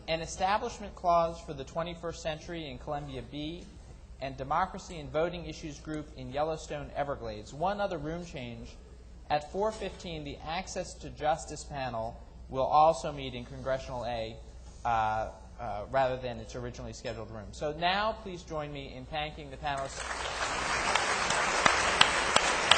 An establishment clause for the 21st century in Columbia B, and Democracy and Voting Issues Group in Yellowstone, Everglades. One other room change. At 4:15, the Access to Justice panel will also meet in Congressional A rather than its originally scheduled room. So now please join me in thanking the panelists.